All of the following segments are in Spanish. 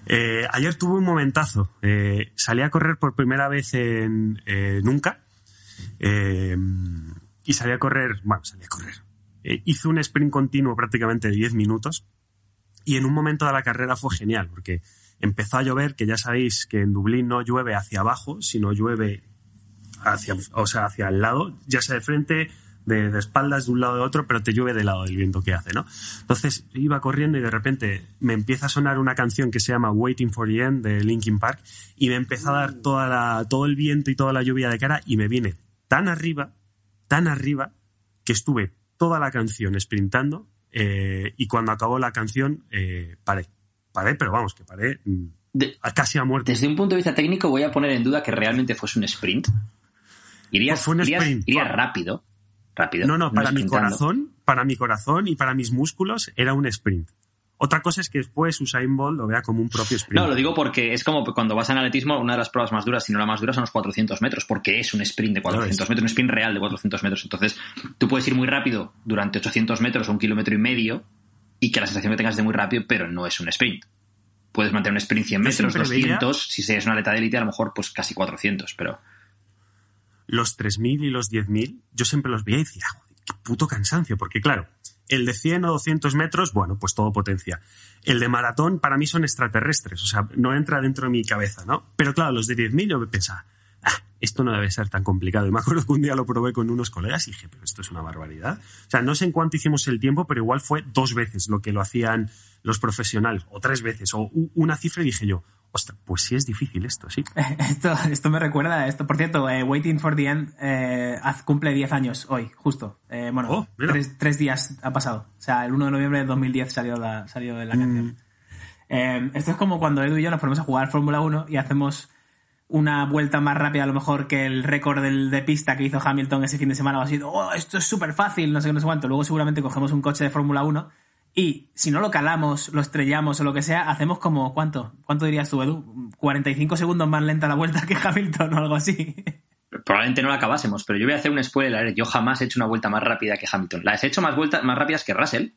Ayer tuve un momentazo. Salí a correr por primera vez en nunca. Y salí a correr. Hice un sprint continuo prácticamente de 10 minutos. Y en un momento de la carrera fue genial, porque empezó a llover, que ya sabéis que en Dublín no llueve hacia abajo, sino llueve hacia el lado, ya sea de frente, de espaldas, de un lado de otro, pero te llueve del lado del viento que hace, ¿no? Entonces iba corriendo y de repente me empieza a sonar una canción que se llama Waiting for the End de Linkin Park y me empezó a dar todo el viento y toda la lluvia de cara y me viene tan arriba, que estuve toda la canción sprintando y cuando acabó la canción paré, pero vamos, que paré casi a muerte. Desde un punto de vista técnico voy a poner en duda que realmente fuese un sprint. Irías rápido. No, para mi corazón y para mis músculos era un sprint. Otra cosa es que después Usain Bolt lo vea como un propio sprint. No, lo digo porque es como cuando vas en atletismo, una de las pruebas más duras, si no la más dura, son los 400 metros, porque es un sprint de 400 metros, un sprint real de 400 metros. Entonces, tú puedes ir muy rápido durante 800 metros o 1,5 kilómetros y que la sensación que tengas de muy rápido, pero no es un sprint. Puedes mantener un sprint 100 metros, 200, si eres una atleta de élite, a lo mejor pues casi 400, pero... Los 3.000 y los 10.000, yo siempre los veía y decía, joder, qué puto cansancio, porque claro, el de 100 o 200 metros, bueno, pues todo potencia. El de maratón para mí son extraterrestres, o sea, no entra dentro de mi cabeza, ¿no? Pero claro, los de 10.000 yo pensaba, esto no debe ser tan complicado. Y me acuerdo que un día lo probé con unos colegas y dije, pero esto es una barbaridad. O sea, no sé en cuánto hicimos el tiempo, pero igual fue 2 veces lo que lo hacían los profesionales, o 3 veces, o una cifra, y dije yo, ostras, pues sí es difícil esto, sí. Esto me recuerda a esto. Por cierto, Waiting for the End cumple 10 años hoy, justo. 3 días ha pasado. O sea, el 1 de noviembre de 2010 salió la canción. Esto es como cuando Edu y yo nos ponemos a jugar Fórmula 1 y hacemos una vuelta más rápida a lo mejor que el récord de pista que hizo Hamilton ese fin de semana o así. Esto es súper fácil, no sé qué, no sé cuánto. Luego seguramente cogemos un coche de Fórmula 1 y si no lo calamos, lo estrellamos o lo que sea, hacemos como, ¿cuánto dirías tú, Edu? 45 segundos más lenta la vuelta que Hamilton o algo así. Probablemente no la acabásemos, pero yo voy a hacer un spoiler. Yo jamás he hecho una vuelta más rápida que Hamilton. Las he hecho más rápidas que Russell,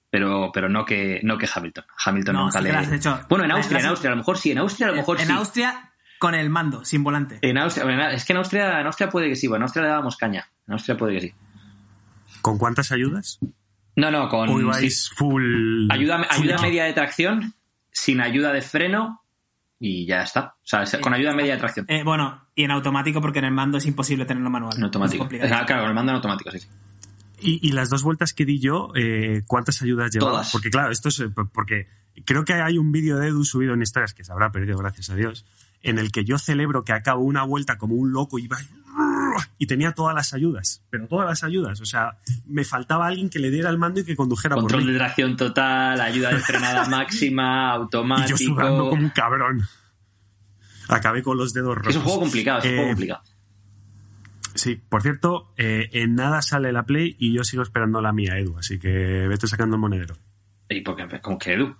pero no que Hamilton. Hamilton nunca le... Bueno, en Austria a lo mejor sí. En Austria con el mando, sin volante. Es que en Austria puede que sí. Bueno, en Austria le dábamos caña. En Austria puede que sí. ¿Con cuántas ayudas? No, con... Hoy vais full... Ayuda media de tracción, sin ayuda de freno y ya está. O sea, con ayuda media de tracción. Y en automático, porque en el mando es imposible tenerlo manual. En automático. Claro, con el mando en automático, sí. Y las 2 vueltas que di yo, ¿cuántas ayudas llevaba? Todas. Porque claro, esto es... Porque creo que hay un vídeo de Edu subido en historias, que se habrá perdido, gracias a Dios, en el que yo celebro que acabo una vuelta como un loco y tenía todas las ayudas, o sea, me faltaba alguien que le diera el mando y que condujera Control por mí. De tracción total, ayuda de frenada máxima, automático... Y yo sudando como un cabrón. Acabé con los dedos rojos. Es un juego complicado, Sí, por cierto, en nada sale la Play y yo sigo esperando la mía, Edu, así que vete sacando el monedero. ¿Y por qué? ¿Cómo que, Edu?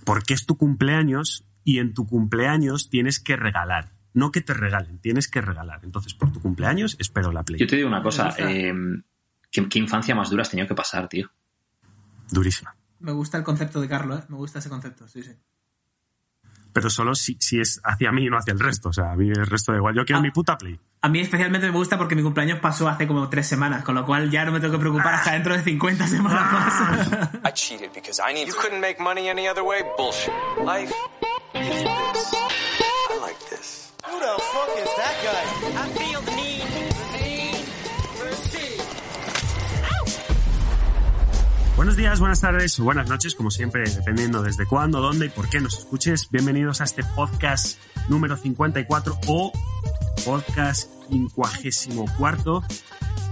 Porque es tu cumpleaños y en tu cumpleaños tienes que regalar. No que te regalen, tienes que regalar. Entonces, por tu cumpleaños, espero la Play. Yo te digo una cosa, ¿qué infancia más dura has tenido que pasar, tío? Durísima. Me gusta el concepto de Carlos, me gusta ese concepto, sí. Pero solo si es hacia mí y no hacia el resto. O sea, a mí el resto da igual. Yo quiero mi puta Play. A mí especialmente me gusta porque mi cumpleaños pasó hace como 3 semanas, con lo cual ya no me tengo que preocupar hasta dentro de 50 semanas más. I cheated because I need... You couldn't make money any other way? Bullshit. Life is this. I like this. Who the fuck is that guy? I feel the need for speed. Buenos días, buenas tardes o buenas noches, como siempre, dependiendo desde cuándo, dónde y por qué nos escuches. Bienvenidos a este podcast número 54 o podcast 54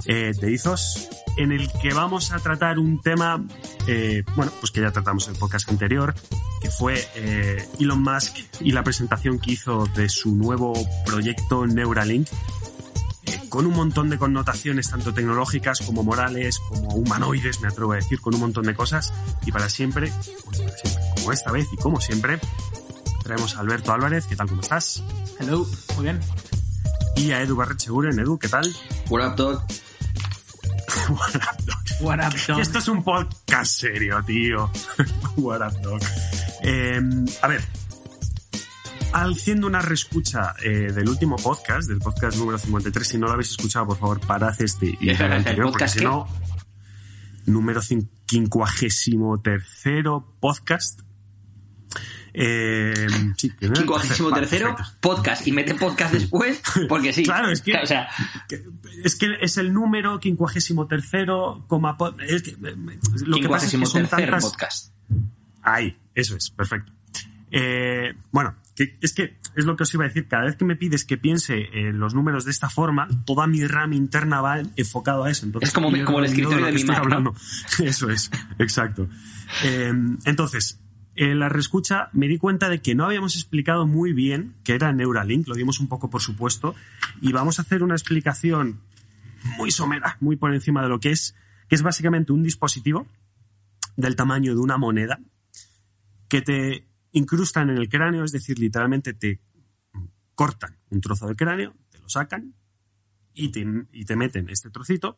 de Izos, en el que vamos a tratar un tema, pues que ya tratamos en el podcast anterior, que fue Elon Musk y la presentación que hizo de su nuevo proyecto Neuralink, con un montón de connotaciones tanto tecnológicas como morales, como humanoides, me atrevo a decir, con un montón de cosas. Y para siempre, como esta vez y como siempre, traemos a Alberto Álvarez. ¿Qué tal? ¿Cómo estás? Hello, muy bien. Y a Edu Barretxeguren. Edu, ¿qué tal? What up, dog? What up, dog? Esto es un podcast serio, tío. What up, dog? A ver, haciendo una reescucha del último podcast, del podcast número 53. Si no lo habéis escuchado, por favor, parad este y el anterior, porque si no, número 53º podcast. Sí, 53º podcast, y mete podcast después, porque sí. Claro, es que, o sea, es que es el número 53º, es que, lo que pasa es que son tantas podcast. Ahí, eso es, perfecto. Bueno, es lo que os iba a decir. Cada vez que me pides que piense en los números de esta forma, toda mi RAM interna va enfocado a eso. Entonces, es como el escritorio de mi Mac, ¿no? Eso es, exacto. Entonces, en la reescucha me di cuenta de que no habíamos explicado muy bien qué era Neuralink, lo dimos un poco por supuesto, y vamos a hacer una explicación muy somera, muy por encima de lo que es básicamente un dispositivo del tamaño de una moneda que te incrustan en el cráneo, es decir, literalmente te cortan un trozo del cráneo, te lo sacan y te meten este trocito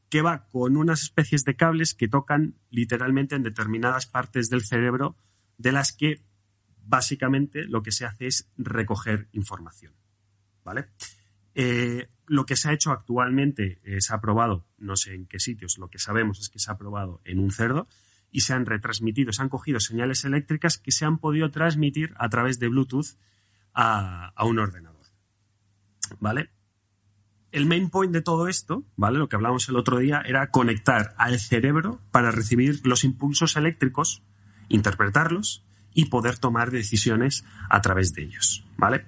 que va con unas especies de cables que tocan literalmente en determinadas partes del cerebro, de las que básicamente lo que se hace es recoger información, ¿vale? Lo que se ha hecho actualmente se ha probado, no sé en qué sitios, lo que sabemos es que se ha probado en un cerdo y se han retransmitido, se han cogido señales eléctricas que se han podido transmitir a través de Bluetooth a un ordenador, ¿vale? El main point de todo esto, ¿vale? Lo que hablamos el otro día era conectar al cerebro para recibir los impulsos eléctricos, interpretarlos y poder tomar decisiones a través de ellos, ¿vale?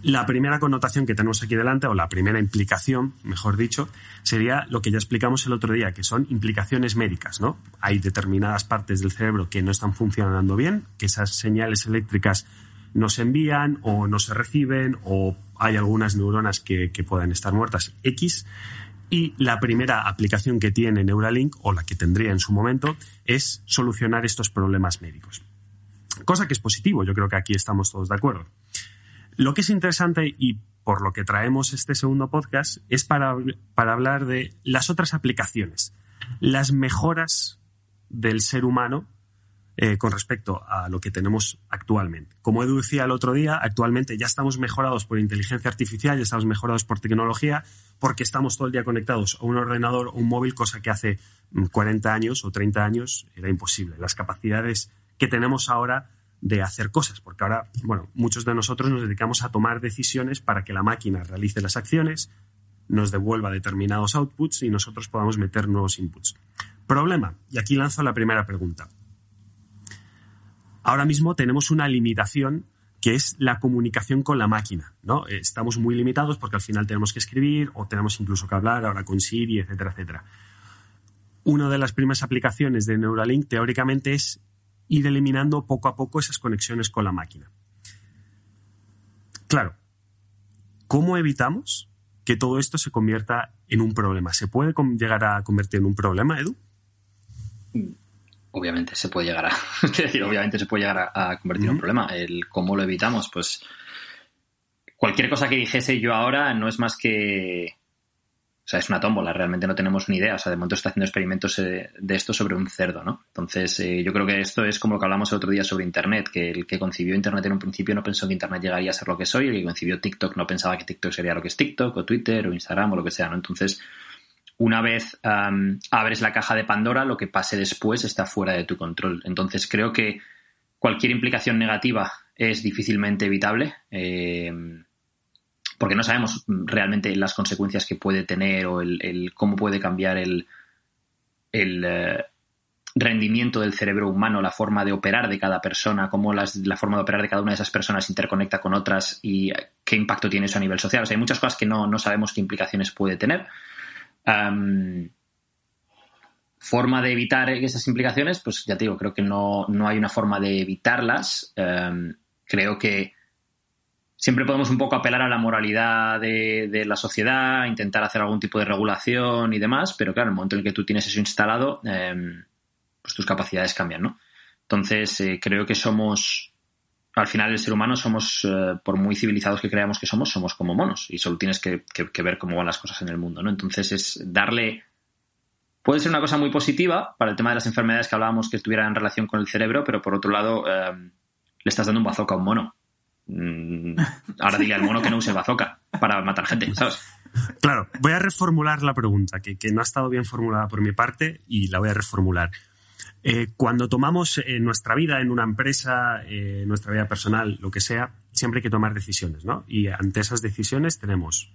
La primera connotación que tenemos aquí delante, o la primera implicación, mejor dicho, sería lo que ya explicamos el otro día, que son implicaciones médicas, ¿no? Hay determinadas partes del cerebro que no están funcionando bien, que esas señales eléctricas no se envían o no se reciben, o hay algunas neuronas que puedan estar muertas, X. Y la primera aplicación que tiene Neuralink, o la que tendría en su momento, es solucionar estos problemas médicos. Cosa que es positivo, yo creo que aquí estamos todos de acuerdo. Lo que es interesante, y por lo que traemos este segundo podcast, es para hablar de las otras aplicaciones, las mejoras del ser humano con respecto a lo que tenemos actualmente. Como Edu decía el otro día, actualmente ya estamos mejorados por inteligencia artificial, ya estamos mejorados por tecnología, porque estamos todo el día conectados a un ordenador o un móvil, cosa que hace 40 años o 30 años era imposible. Las capacidades que tenemos ahora de hacer cosas, porque ahora, bueno, muchos de nosotros nos dedicamos a tomar decisiones para que la máquina realice las acciones, nos devuelva determinados outputs y nosotros podamos meter nuevos inputs. Problema, y aquí lanzo la primera pregunta. Ahora mismo tenemos una limitación que es la comunicación con la máquina, ¿no? Estamos muy limitados porque al final tenemos que escribir o tenemos incluso que hablar ahora con Siri, etcétera, etcétera. Una de las primeras aplicaciones de Neuralink teóricamente es ir eliminando poco a poco esas conexiones con la máquina. Claro, ¿cómo evitamos que todo esto se convierta en un problema? ¿Se puede llegar a convertir en un problema, Edu? Obviamente se puede llegar a convertir en un problema. El cómo lo evitamos, pues cualquier cosa que dijese yo ahora no es más que... O sea, es una tómbola, realmente no tenemos ni idea. O sea, de momento está haciendo experimentos de esto sobre un cerdo, ¿no? Entonces, yo creo que esto es como lo que hablamos el otro día sobre Internet, que el que concibió Internet en un principio no pensó que Internet llegaría a ser lo que es hoy, el que concibió TikTok no pensaba que TikTok sería lo que es TikTok, o Twitter, o Instagram, o lo que sea, ¿no? Entonces, una vez abres la caja de Pandora, lo que pase después está fuera de tu control. Entonces, creo que cualquier implicación negativa es difícilmente evitable, porque no sabemos realmente las consecuencias que puede tener o el cómo puede cambiar el rendimiento del cerebro humano, la forma de operar de cada persona, cómo la forma de operar de cada una de esas personas interconecta con otras y qué impacto tiene eso a nivel social. O sea, hay muchas cosas que no sabemos qué implicaciones puede tener. Forma de evitar esas implicaciones, pues ya te digo, creo que no hay una forma de evitarlas. Creo que siempre podemos un poco apelar a la moralidad de la sociedad, intentar hacer algún tipo de regulación y demás, pero claro, en el momento en el que tú tienes eso instalado, pues tus capacidades cambian, ¿no? Entonces, creo que al final el ser humano somos, por muy civilizados que creamos que somos como monos y solo tienes que ver cómo van las cosas en el mundo, ¿no? Entonces es puede ser una cosa muy positiva para el tema de las enfermedades que hablábamos que estuvieran en relación con el cerebro, pero por otro lado le estás dando un bazooka a un mono. Ahora dile al mono que no use bazooka para matar gente, ¿sabes? Claro, voy a reformular la pregunta, que no ha estado bien formulada por mi parte, y la voy a reformular. Cuando tomamos nuestra vida en una empresa, nuestra vida personal, lo que sea, siempre hay que tomar decisiones, ¿no? Y ante esas decisiones tenemos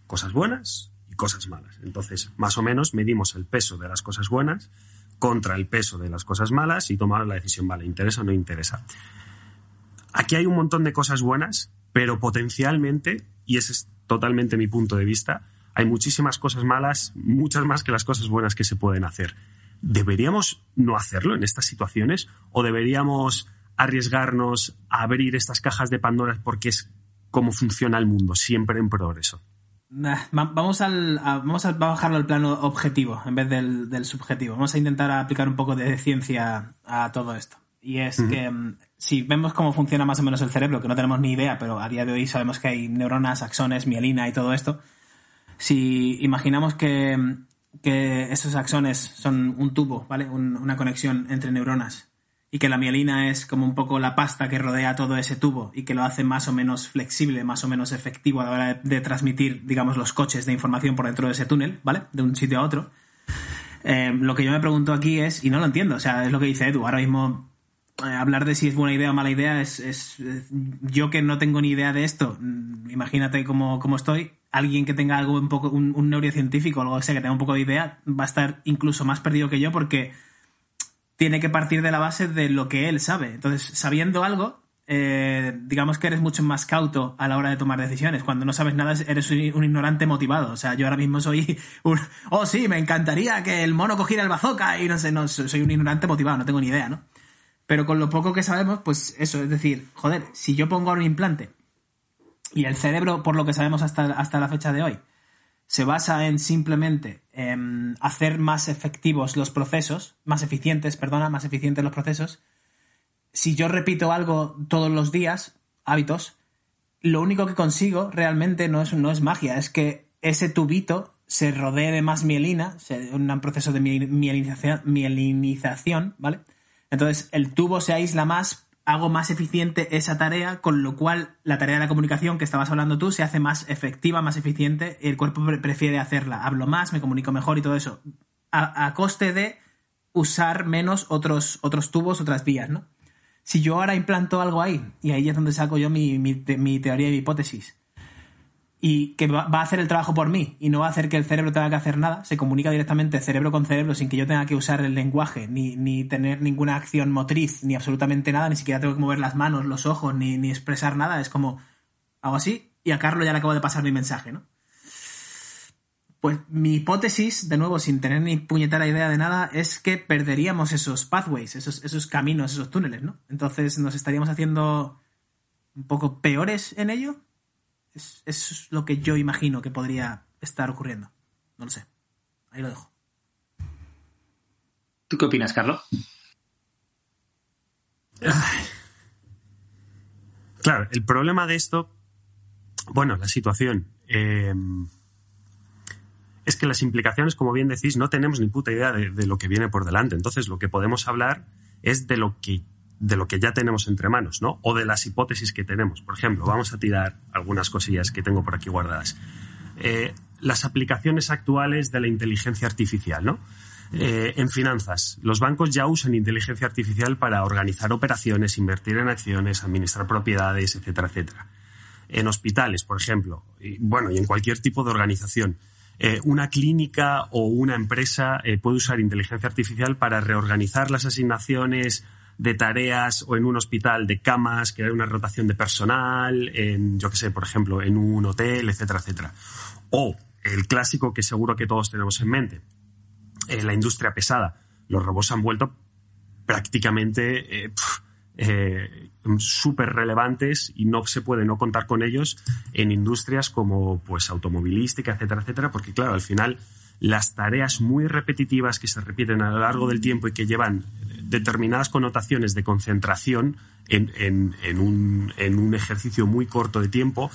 cosas buenas y cosas malas. Entonces, más o menos medimos el peso de las cosas buenas contra el peso de las cosas malas y tomamos la decisión, vale, ¿interesa o no interesa? Aquí hay un montón de cosas buenas, pero potencialmente, y ese es totalmente mi punto de vista, hay muchísimas cosas malas, muchas más que las cosas buenas que se pueden hacer. ¿Deberíamos no hacerlo en estas situaciones? ¿O deberíamos arriesgarnos a abrir estas cajas de Pandora porque es como funciona el mundo, siempre en progreso? Vamos a bajarlo al plano objetivo en vez del subjetivo. Vamos a intentar aplicar un poco de ciencia a todo esto. Y es que si vemos cómo funciona más o menos el cerebro, que no tenemos ni idea, pero a día de hoy sabemos que hay neuronas, axones, mielina y todo esto. Si imaginamos que esos axones son un tubo, ¿vale? Una conexión entre neuronas, y que la mielina es como un poco la pasta que rodea todo ese tubo y que lo hace más o menos flexible, más o menos efectivo a la hora de transmitir, digamos, los coches de información por dentro de ese túnel, ¿vale? De un sitio a otro. Lo que yo me pregunto aquí es, y no lo entiendo, o sea, es lo que dice Edu, ahora mismo hablar de si es buena idea o mala idea es yo que no tengo ni idea de esto, imagínate cómo estoy, alguien que tenga algo un poco, un neurocientífico o algo que sea, que tenga un poco de idea, va a estar incluso más perdido que yo porque tiene que partir de la base de lo que él sabe. Entonces, sabiendo algo, digamos que eres mucho más cauto a la hora de tomar decisiones. Cuando no sabes nada, eres un ignorante motivado. O sea, yo ahora mismo soy sí, me encantaría que el mono cogiera el bazooka y no sé, soy un ignorante motivado, no tengo ni idea, ¿no? Pero con lo poco que sabemos, pues eso, es decir, joder, si yo pongo ahora un implante y el cerebro, por lo que sabemos hasta la fecha de hoy, se basa en simplemente hacer más efectivos los procesos, más eficientes los procesos. Si yo repito algo todos los días, hábitos, lo único que consigo realmente no es magia, es que ese tubito se rodee de más mielina, un proceso de mielinización, ¿vale? Entonces el tubo se aísla más, hago más eficiente esa tarea, con lo cual la tarea de la comunicación que estabas hablando tú se hace más efectiva, más eficiente, y el cuerpo prefiere hacerla. Hablo más, me comunico mejor y todo eso, a coste de usar menos otros tubos, otras vías, ¿no? Si yo ahora implanto algo ahí, y ahí es donde saco yo mi teoría y mi hipótesis, y que va a hacer el trabajo por mí y no va a hacer que el cerebro tenga que hacer nada, se comunica directamente cerebro con cerebro sin que yo tenga que usar el lenguaje, ni tener ninguna acción motriz, ni absolutamente nada, ni siquiera tengo que mover las manos, los ojos, ni expresar nada. Es como, hago así y a Carlos ya le acabo de pasar mi mensaje, ¿no? Pues mi hipótesis, de nuevo, sin tener ni puñetera idea de nada, es que perderíamos esos pathways, esos caminos, esos túneles, ¿no? Entonces nos estaríamos haciendo un poco peores en ello. Es lo que yo imagino que podría estar ocurriendo. No lo sé. Ahí lo dejo. ¿Tú qué opinas, Carlos? Claro, el problema de esto, bueno, la situación, es que las implicaciones, como bien decís, no tenemos ni puta idea de lo que viene por delante. Entonces, lo que podemos hablar es de lo que ya tenemos entre manos, ¿no? O de las hipótesis que tenemos. Por ejemplo, vamos a tirar algunas cosillas que tengo por aquí guardadas. Las aplicaciones actuales de la inteligencia artificial, ¿no? En finanzas, los bancos ya usan inteligencia artificial para organizar operaciones, invertir en acciones, administrar propiedades, etcétera, etcétera. En hospitales, por ejemplo, y en cualquier tipo de organización. Una clínica o una empresa puede usar inteligencia artificial para reorganizar las asignaciones de tareas, o en un hospital de camas, crear una rotación de personal, por ejemplo, en un hotel, etcétera, etcétera. O el clásico que seguro que todos tenemos en mente, la industria pesada. Los robots han vuelto prácticamente súper relevantes y no se puede no contar con ellos en industrias como pues automovilística, etcétera, etcétera, porque claro, al final las tareas muy repetitivas que se repiten a lo largo del tiempo y que llevan determinadas connotaciones de concentración en un ejercicio muy corto de tiempo,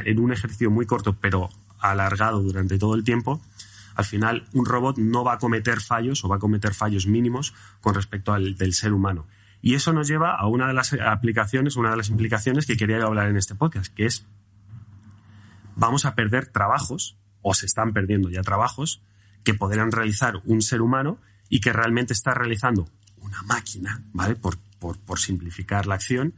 en un ejercicio muy corto pero alargado durante todo el tiempo, al final un robot no va a cometer fallos o va a cometer fallos mínimos con respecto al del ser humano. Y eso nos lleva a una de las implicaciones que quería hablar en este podcast, que es vamos a perder trabajos, o se están perdiendo ya trabajos, que podrían realizar un ser humano y que realmente está realizando una máquina, ¿vale? Por simplificar la acción.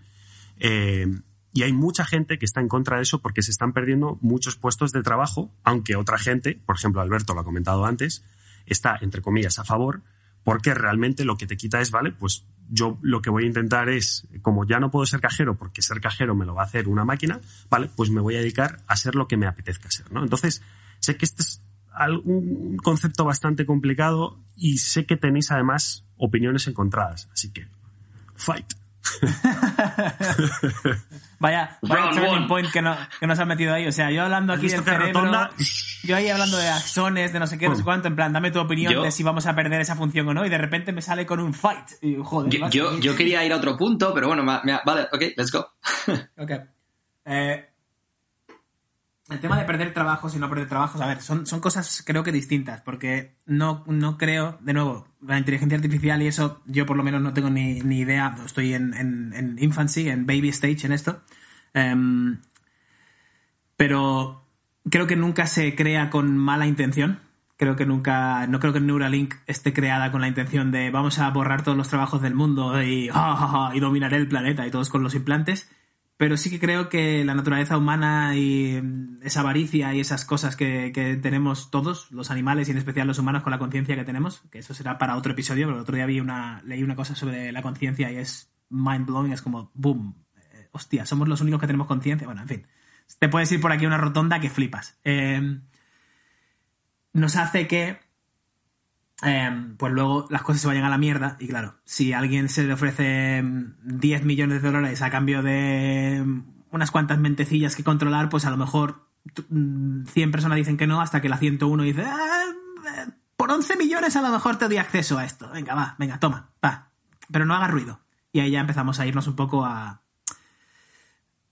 Y hay mucha gente que está en contra de eso porque se están perdiendo muchos puestos de trabajo, aunque otra gente, por ejemplo Alberto lo ha comentado antes, está, entre comillas, a favor, porque realmente lo que te quita es, vale, pues yo lo que voy a intentar es, como ya no puedo ser cajero porque ser cajero me lo va a hacer una máquina, vale, pues me voy a dedicar a ser lo que me apetezca ser, ¿no? Entonces, sé que este es un concepto bastante complicado y sé que tenéis además opiniones encontradas, así que fight. Vaya turning point que nos ha metido ahí. O sea, yo hablando aquí del cerebro, yo ahí hablando de axones, de no sé qué, no sé cuánto, en plan, dame tu opinión de si vamos a perder esa función o no, y de repente me sale con un fight. Y, joder, yo quería ir a otro punto, pero bueno, vale, ok, let's go. Ok. El tema de perder trabajos y no perder trabajos, a ver, son cosas creo que distintas, porque no creo, de nuevo, la inteligencia artificial y eso, yo por lo menos no tengo ni idea, estoy en infancy, en baby stage en esto, pero creo que nunca se crea con mala intención. No creo que Neuralink esté creada con la intención de vamos a borrar todos los trabajos del mundo y dominaré el planeta y todos con los implantes. Pero sí que creo que la naturaleza humana y esa avaricia y esas cosas que tenemos todos, los animales y en especial los humanos con la conciencia que tenemos, que eso será para otro episodio, pero el otro día leí una cosa sobre la conciencia y es mind-blowing, es como boom, hostia, somos los únicos que tenemos conciencia. Bueno, en fin, te puedes ir por aquí a una rotonda que flipas. Nos hace que pues luego las cosas se vayan a la mierda y claro, si a alguien se le ofrece 10 millones de dólares a cambio de unas cuantas mentecillas que controlar, pues a lo mejor 100 personas dicen que no hasta que la 101 dice por 11 millones a lo mejor te doy acceso a esto, venga, toma, va, pero no hagas ruido. Y ahí ya empezamos a irnos un poco a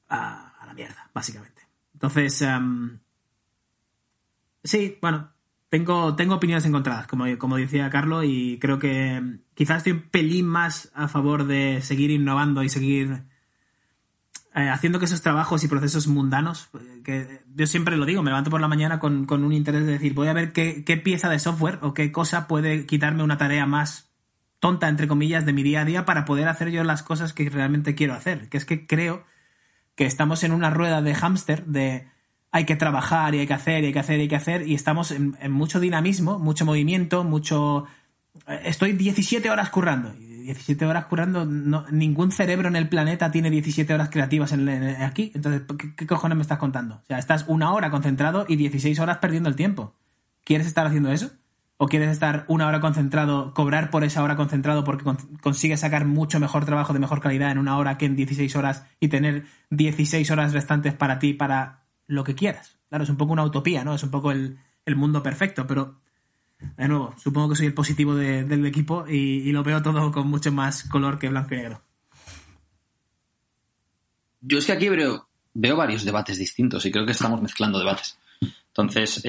la mierda, básicamente. Entonces, sí, bueno, Tengo opiniones encontradas, como decía Carlos, y creo que quizás estoy un pelín más a favor de seguir innovando y seguir haciendo que esos trabajos y procesos mundanos, que yo siempre lo digo, me levanto por la mañana con un interés de decir, voy a ver qué pieza de software o qué cosa puede quitarme una tarea más tonta, entre comillas, de mi día a día para poder hacer yo las cosas que realmente quiero hacer. Que es que creo que estamos en una rueda de hámster de hay que trabajar y hay que hacer y hay que hacer y hay que hacer y estamos en mucho dinamismo, mucho movimiento, mucho... Estoy 17 horas currando. 17 horas currando, ningún cerebro en el planeta tiene 17 horas creativas aquí. Entonces, ¿qué cojones me estás contando? O sea, estás 1 hora concentrado y 16 horas perdiendo el tiempo. ¿Quieres estar haciendo eso? ¿O quieres estar 1 hora concentrado, cobrar por esa hora concentrado porque consigues sacar mucho mejor trabajo de mejor calidad en 1 hora que en 16 horas y tener 16 horas restantes para ti, para lo que quieras? Claro, es un poco una utopía, ¿no? Es un poco el mundo perfecto, pero de nuevo, supongo que soy el positivo del equipo y lo veo todo con mucho más color que blanco y negro. Yo es que aquí veo varios debates distintos y creo que estamos mezclando debates. Entonces,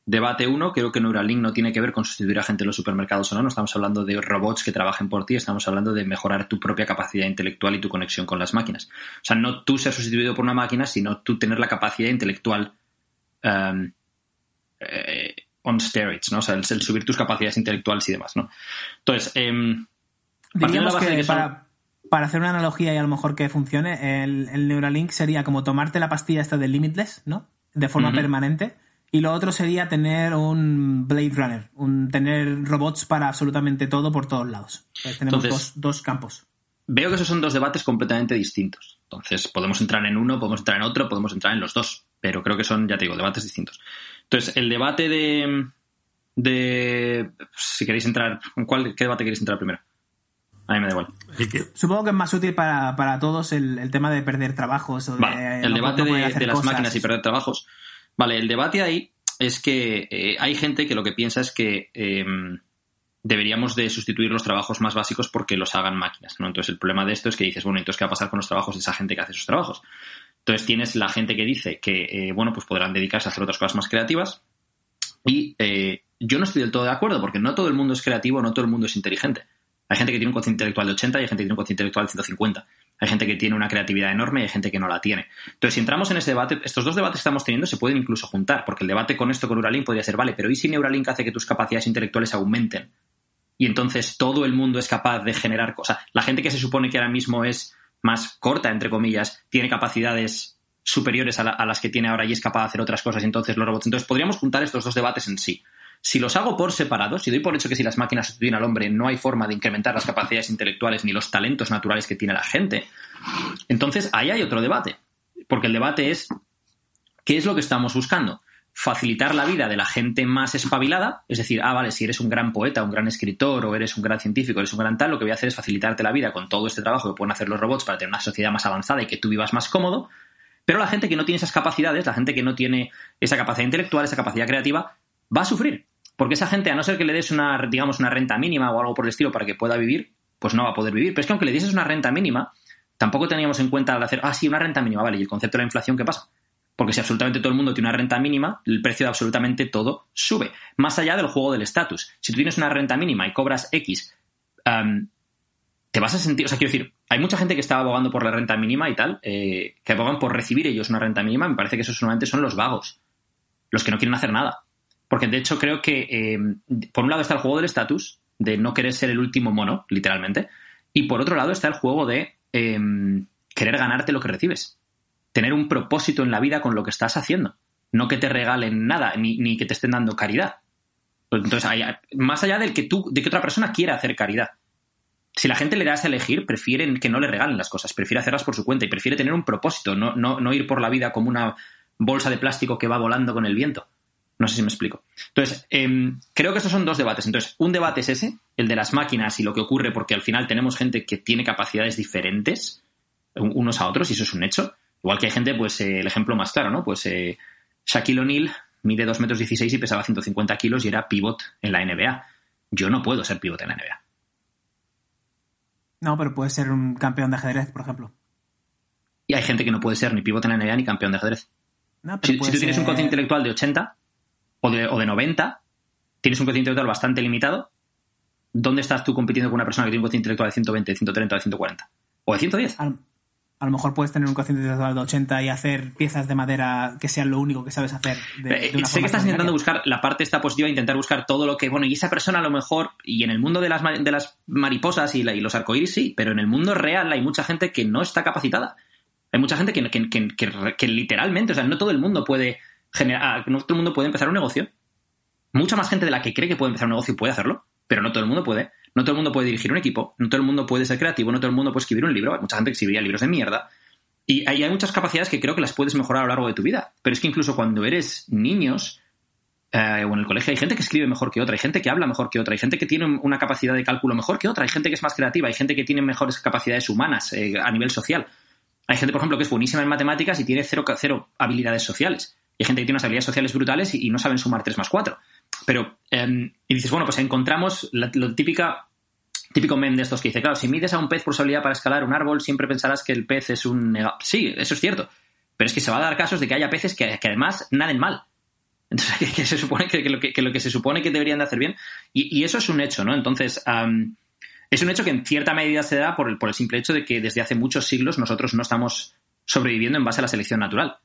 debate 1, creo que Neuralink no tiene que ver con sustituir a gente en los supermercados o no. No estamos hablando de robots que trabajen por ti, estamos hablando de mejorar tu propia capacidad intelectual y tu conexión con las máquinas. O sea, no tú ser sustituido por una máquina, sino tú tener la capacidad intelectual on steroids, ¿no? O sea, el subir tus capacidades intelectuales y demás, ¿no? Entonces, diríamos que para hacer una analogía y a lo mejor que funcione, el Neuralink sería como tomarte la pastilla esta del Limitless, ¿no? De forma permanente. Y lo otro sería tener un Blade Runner, tener robots para absolutamente todo por todos lados. Entonces tenemos dos campos. Veo que esos son 2 debates completamente distintos. Entonces podemos entrar en uno, podemos entrar en otro, podemos entrar en los 2. Pero creo que son, ya te digo, debates distintos. Entonces, el debate de si queréis entrar... ¿Qué debate queréis entrar primero? A mí me da igual. Supongo que es más útil para todos el tema de perder trabajos. O el debate de las máquinas y perder trabajos. Vale, el debate ahí es que hay gente que lo que piensa es que deberíamos de sustituir los trabajos más básicos porque los hagan máquinas, ¿no? Entonces el problema de esto es que dices, bueno, entonces ¿qué va a pasar con los trabajos de esa gente que hace esos trabajos? Entonces tienes la gente que dice que, pues podrán dedicarse a hacer otras cosas más creativas y yo no estoy del todo de acuerdo porque no todo el mundo es creativo, no todo el mundo es inteligente. Hay gente que tiene un cociente intelectual de 80 y hay gente que tiene un cociente intelectual de 150. Hay gente que tiene una creatividad enorme y hay gente que no la tiene. Entonces, si entramos en ese debate, estos dos debates que estamos teniendo se pueden incluso juntar, porque el debate con Neuralink podría ser, vale, pero ¿y si Neuralink hace que tus capacidades intelectuales aumenten? Y entonces todo el mundo es capaz de generar cosas. La gente que se supone que ahora mismo es más corta, entre comillas, tiene capacidades superiores a las que tiene ahora y es capaz de hacer otras cosas, y entonces los robots. Entonces, podríamos juntar estos dos debates en sí. Si los hago por separado, si doy por hecho que si las máquinas sustituyen al hombre no hay forma de incrementar las capacidades intelectuales ni los talentos naturales que tiene la gente, entonces ahí hay otro debate. Porque el debate es, ¿qué es lo que estamos buscando? Facilitar la vida de la gente más espabilada, es decir, vale, si eres un gran poeta, un gran escritor, o eres un gran científico, eres un gran tal, lo que voy a hacer es facilitarte la vida con todo este trabajo que pueden hacer los robots para tener una sociedad más avanzada y que tú vivas más cómodo. Pero la gente que no tiene esas capacidades, la gente que no tiene esa capacidad intelectual, esa capacidad creativa, va a sufrir. Porque esa gente, a no ser que le des una renta mínima o algo por el estilo para que pueda vivir, pues no va a poder vivir. Pero es que aunque le dieses una renta mínima, tampoco teníamos en cuenta al hacer, sí, una renta mínima, vale, ¿y el concepto de la inflación qué pasa? Porque si absolutamente todo el mundo tiene una renta mínima, el precio de absolutamente todo sube. Más allá del juego del estatus. Si tú tienes una renta mínima y cobras X, te vas a sentir... O sea, quiero decir, hay mucha gente que está abogando por la renta mínima y tal, que abogan por recibir ellos una renta mínima. Me parece que esos solamente son los vagos, los que no quieren hacer nada. Porque, de hecho, creo que, por un lado está el juego del estatus, de no querer ser el último mono, literalmente, y por otro lado está el juego de querer ganarte lo que recibes. Tener un propósito en la vida con lo que estás haciendo. No que te regalen nada, ni que te estén dando caridad. Entonces, más allá de que otra persona quiera hacer caridad. Si la gente le das a elegir, prefieren que no le regalen las cosas, prefiere hacerlas por su cuenta y prefiere tener un propósito, no ir por la vida como una bolsa de plástico que va volando con el viento. No sé si me explico. Entonces, creo que estos son dos debates. Entonces, un debate es ese, el de las máquinas y lo que ocurre, porque al final tenemos gente que tiene capacidades diferentes unos a otros, y eso es un hecho. Igual que hay gente, pues el ejemplo más claro, ¿no? Pues Shaquille O'Neal mide 2,16 metros y pesaba 150 kilos y era pivot en la NBA. Yo no puedo ser pivot en la NBA. No, pero puede ser un campeón de ajedrez, por ejemplo. Y hay gente que no puede ser ni pivot en la NBA ni campeón de ajedrez. No, si tú tienes un cociente intelectual de 80 o de 90, tienes un cociente intelectual bastante limitado, ¿dónde estás tú compitiendo con una persona que tiene un cociente intelectual de 120, de 130 o de 140? ¿O de 110? A lo mejor puedes tener un cociente intelectual de 80 y hacer piezas de madera que sean lo único que sabes hacer. Sé que estás intentando buscar la parte esta positiva, intentar buscar todo lo que... Bueno, y esa persona a lo mejor... Y en el mundo de las mariposas y los arcoíris sí, pero en el mundo real hay mucha gente que no está capacitada. Hay mucha gente que literalmente... O sea, no todo el mundo puede no todo el mundo puede empezar un negocio. Mucha más gente de la que cree que puede empezar un negocio puede hacerlo, pero no todo el mundo puede. No todo el mundo puede dirigir un equipo, no todo el mundo puede ser creativo, no todo el mundo puede escribir un libro. Hay mucha gente que escribiría libros de mierda. Y hay muchas capacidades que creo que las puedes mejorar a lo largo de tu vida. Pero es que incluso cuando eres niños o en el colegio hay gente que escribe mejor que otra, hay gente que habla mejor que otra, hay gente que tiene una capacidad de cálculo mejor que otra, hay gente que es más creativa, hay gente que tiene mejores capacidades humanas a nivel social. Hay gente, por ejemplo, que es buenísima en matemáticas y tiene cero habilidades sociales. Y hay gente que tiene unas habilidades sociales brutales y no saben sumar 3 más 4. Pero, y dices, bueno, pues encontramos lo típico meme de estos que dice, claro, si mides a un pez por su habilidad para escalar un árbol, siempre pensarás que el pez es un... Sí, eso es cierto. Pero es que se va a dar casos de que haya peces que además naden mal. Entonces, que se supone que lo que se supone que deberían de hacer bien. Y eso es un hecho, ¿no? Entonces, es un hecho que en cierta medida se da por el simple hecho de que desde hace muchos siglos nosotros no estamos sobreviviendo en base a la selección natural,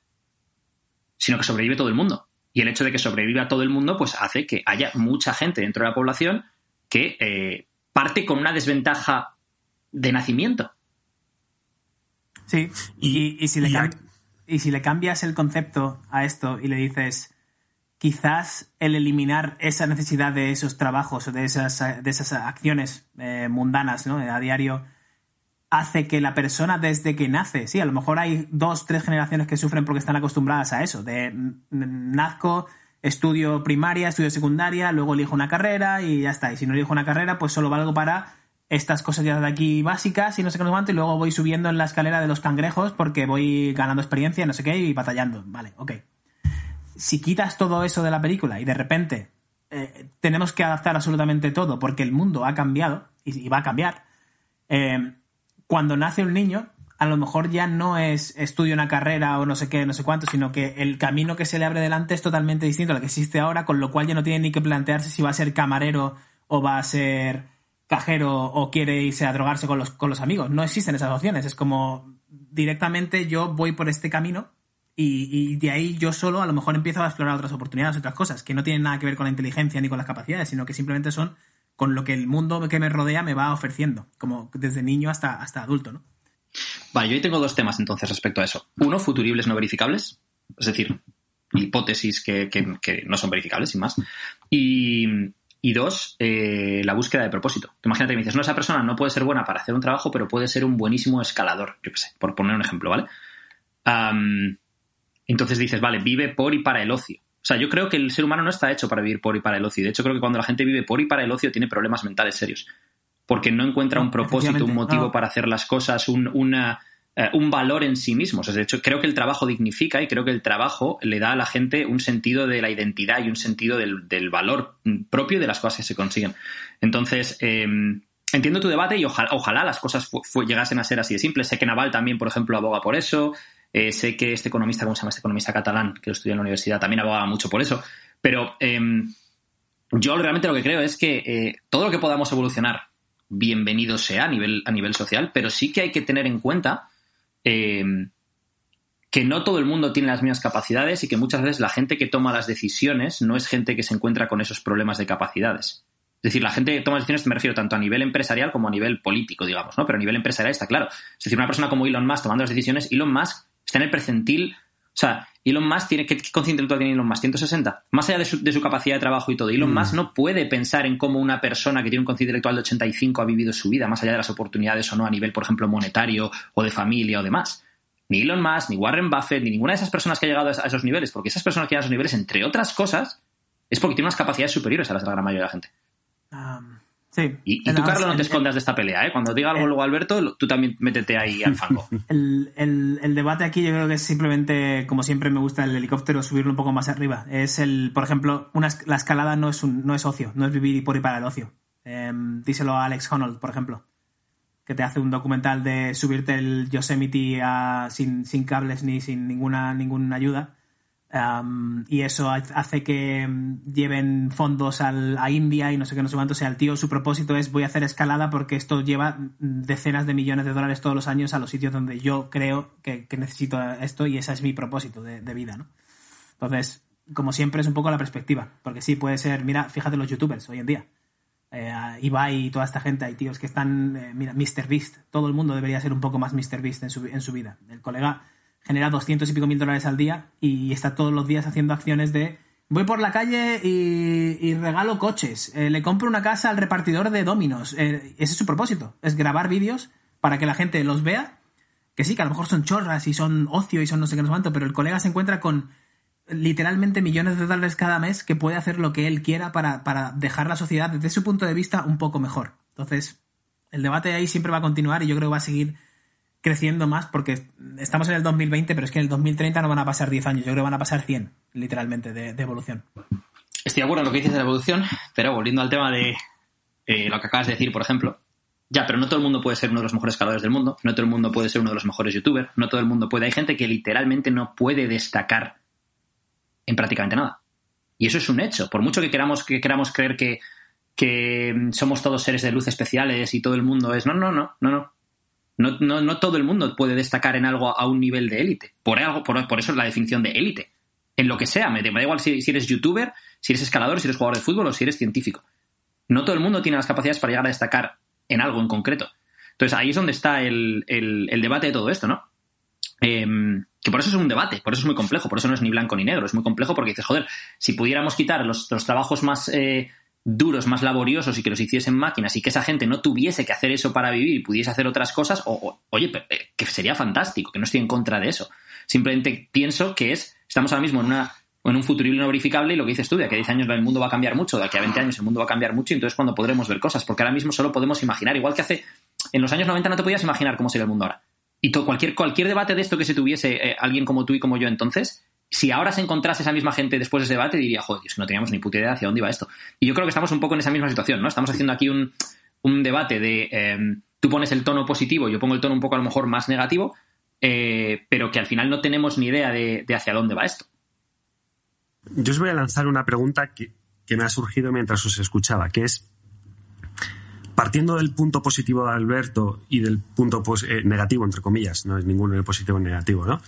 sino que sobrevive todo el mundo. Y el hecho de que sobreviva todo el mundo, pues hace que haya mucha gente dentro de la población que parte con una desventaja de nacimiento. Sí, y si le cambias el concepto a esto y le dices, quizás el eliminar esa necesidad de esos trabajos o de esas acciones mundanas, ¿no?, a diario, hace que la persona desde que nace, sí, a lo mejor hay 2, 3 generaciones que sufren porque están acostumbradas a eso, de nazco, estudio primaria, estudio secundaria, luego elijo una carrera y ya está. Y si no elijo una carrera, pues solo valgo para estas cosas ya de aquí básicas y no sé qué cuánto, y luego voy subiendo en la escalera de los cangrejos porque voy ganando experiencia, no sé qué, y batallando. Vale, ok. Si quitas todo eso de la película y de repente tenemos que adaptar absolutamente todo porque el mundo ha cambiado y va a cambiar, cuando nace un niño, a lo mejor ya no es estudio una carrera o no sé qué, no sé cuánto, sino que el camino que se le abre delante es totalmente distinto al que existe ahora, con lo cual ya no tiene ni que plantearse si va a ser camarero o va a ser cajero o quiere irse a drogarse con los amigos. No existen esas opciones. Es como directamente yo voy por este camino y de ahí yo solo a lo mejor empiezo a explorar otras oportunidades, otras cosas que no tienen nada que ver con la inteligencia ni con las capacidades, sino que simplemente son con lo que el mundo que me rodea me va ofreciendo, como desde niño hasta adulto, ¿no? Vale, yo ahí tengo dos temas entonces respecto a eso. Uno, futuribles no verificables, es decir, hipótesis que no son verificables, sin más. Y dos, la búsqueda de propósito. Imagínate que me dices, no, esa persona no puede ser buena para hacer un trabajo, pero puede ser un buenísimo escalador, yo qué sé, por poner un ejemplo, ¿vale? Entonces dices, vale, vive por y para el ocio. O sea, yo creo que el ser humano no está hecho para vivir por y para el ocio. De hecho, creo que cuando la gente vive por y para el ocio tiene problemas mentales serios. Porque no encuentra un propósito, un motivo para hacer las cosas, un valor en sí mismo. O sea, de hecho, creo que el trabajo dignifica y creo que el trabajo le da a la gente un sentido de la identidad y un sentido del valor propio de las cosas que se consiguen. Entonces, entiendo tu debate y ojalá las cosas llegasen a ser así de simples. Sé que Naval también, por ejemplo, aboga por eso. Sé que este economista, ¿cómo se llama? Este economista catalán que lo estudia en la universidad también aboga mucho por eso. Pero yo realmente lo que creo es que todo lo que podamos evolucionar, bienvenido sea a nivel social, pero sí que hay que tener en cuenta que no todo el mundo tiene las mismas capacidades y que muchas veces la gente que toma las decisiones no es gente que se encuentra con esos problemas de capacidades. Es decir, la gente que toma decisiones, me refiero tanto a nivel empresarial como a nivel político, digamos, ¿no? Pero a nivel empresarial está claro. Es decir, una persona como Elon Musk tomando las decisiones, Elon Musk está en el percentil. O sea, Elon Musk tiene... ¿Qué cociente intelectual tiene Elon Musk? 160. Más allá de su capacidad de trabajo y todo. Elon Musk no puede pensar en cómo una persona que tiene un cociente intelectual de 85 ha vivido su vida, más allá de las oportunidades o no a nivel, por ejemplo, monetario o de familia o demás. Ni Elon Musk, ni Warren Buffett, ni ninguna de esas personas que ha llegado a esos niveles, porque esas personas que llegan a esos niveles, entre otras cosas, es porque tienen unas capacidades superiores a las de la gran mayoría de la gente. Sí. Y tú, Carlos, no te escondas de esta pelea, ¿eh? Cuando diga algo luego Alberto, tú también métete ahí al fango. El debate aquí yo creo que es simplemente, como siempre me gusta el helicóptero, subirlo un poco más arriba. Es por ejemplo, la escalada no es ocio, no es vivir por y para el ocio. Díselo a Alex Honnold, por ejemplo, que te hace un documental de subirte el Yosemite sin cables ni sin ninguna ayuda. Y eso hace que lleven fondos a India y no sé qué, no sé cuánto. O sea, el tío, su propósito es: voy a hacer escalada porque esto lleva decenas de millones de dólares todos los años a los sitios donde yo creo que necesito esto, y ese es mi propósito de vida, ¿no? Entonces, como siempre, es un poco la perspectiva, porque sí, puede ser, mira, fíjate los youtubers hoy en día, Ibai y toda esta gente, hay tíos que están, mira, MrBeast, todo el mundo debería ser un poco más MrBeast en su vida. El colega genera 200 y pico mil dólares al día y está todos los días haciendo acciones de: voy por la calle y regalo coches, le compro una casa al repartidor de Domino's. Ese es su propósito, es grabar vídeos para que la gente los vea, que sí, que a lo mejor son chorras y son ocio y son no sé qué, no sé cuánto, pero el colega se encuentra con literalmente millones de dólares cada mes que puede hacer lo que él quiera para dejar la sociedad desde su punto de vista un poco mejor. Entonces, el debate ahí siempre va a continuar y yo creo que va a seguir creciendo más, porque estamos en el 2020, pero es que en el 2030 no van a pasar 10 años, yo creo que van a pasar 100, literalmente, de evolución. Estoy de acuerdo en lo que dices de la evolución, pero volviendo al tema de lo que acabas de decir, por ejemplo, ya, pero no todo el mundo puede ser uno de los mejores escaladores del mundo, no todo el mundo puede ser uno de los mejores youtubers, no todo el mundo puede. Hay gente que literalmente no puede destacar en prácticamente nada. Y eso es un hecho. Por mucho que queramos creer que somos todos seres de luz especiales y todo el mundo es... No todo el mundo puede destacar en algo a un nivel de élite. Por eso es la definición de élite. En lo que sea. Me da igual si eres youtuber, si eres escalador, si eres jugador de fútbol o si eres científico. No todo el mundo tiene las capacidades para llegar a destacar en algo en concreto. Entonces ahí es donde está el debate de todo esto, ¿no? Que por eso es un debate, por eso es muy complejo, por eso no es ni blanco ni negro, es muy complejo porque dices, joder, si pudiéramos quitar los trabajos más duros, más laboriosos y que los hiciesen máquinas y que esa gente no tuviese que hacer eso para vivir y pudiese hacer otras cosas, oye, que sería fantástico, que no estoy en contra de eso. Simplemente pienso que estamos ahora mismo en un futurible no verificable y lo que dices tú, de aquí a 10 años el mundo va a cambiar mucho, de aquí a 20 años el mundo va a cambiar mucho y entonces cuando podremos ver cosas, porque ahora mismo solo podemos imaginar, igual que en los años 90 no te podías imaginar cómo sería el mundo ahora. Y cualquier debate de esto que se tuviese alguien como tú y como yo entonces, si ahora se encontrase esa misma gente después de ese debate, diría, joder, es que no teníamos ni puta idea hacia dónde iba esto. Y yo creo que estamos un poco en esa misma situación, ¿no? Estamos haciendo aquí un debate de tú pones el tono positivo, yo pongo el tono un poco a lo mejor más negativo, pero que al final no tenemos ni idea de hacia dónde va esto. Yo os voy a lanzar una pregunta que me ha surgido mientras os escuchaba, que es: partiendo del punto positivo de Alberto y del punto negativo, entre comillas, no es ninguno positivo ni negativo, ¿no?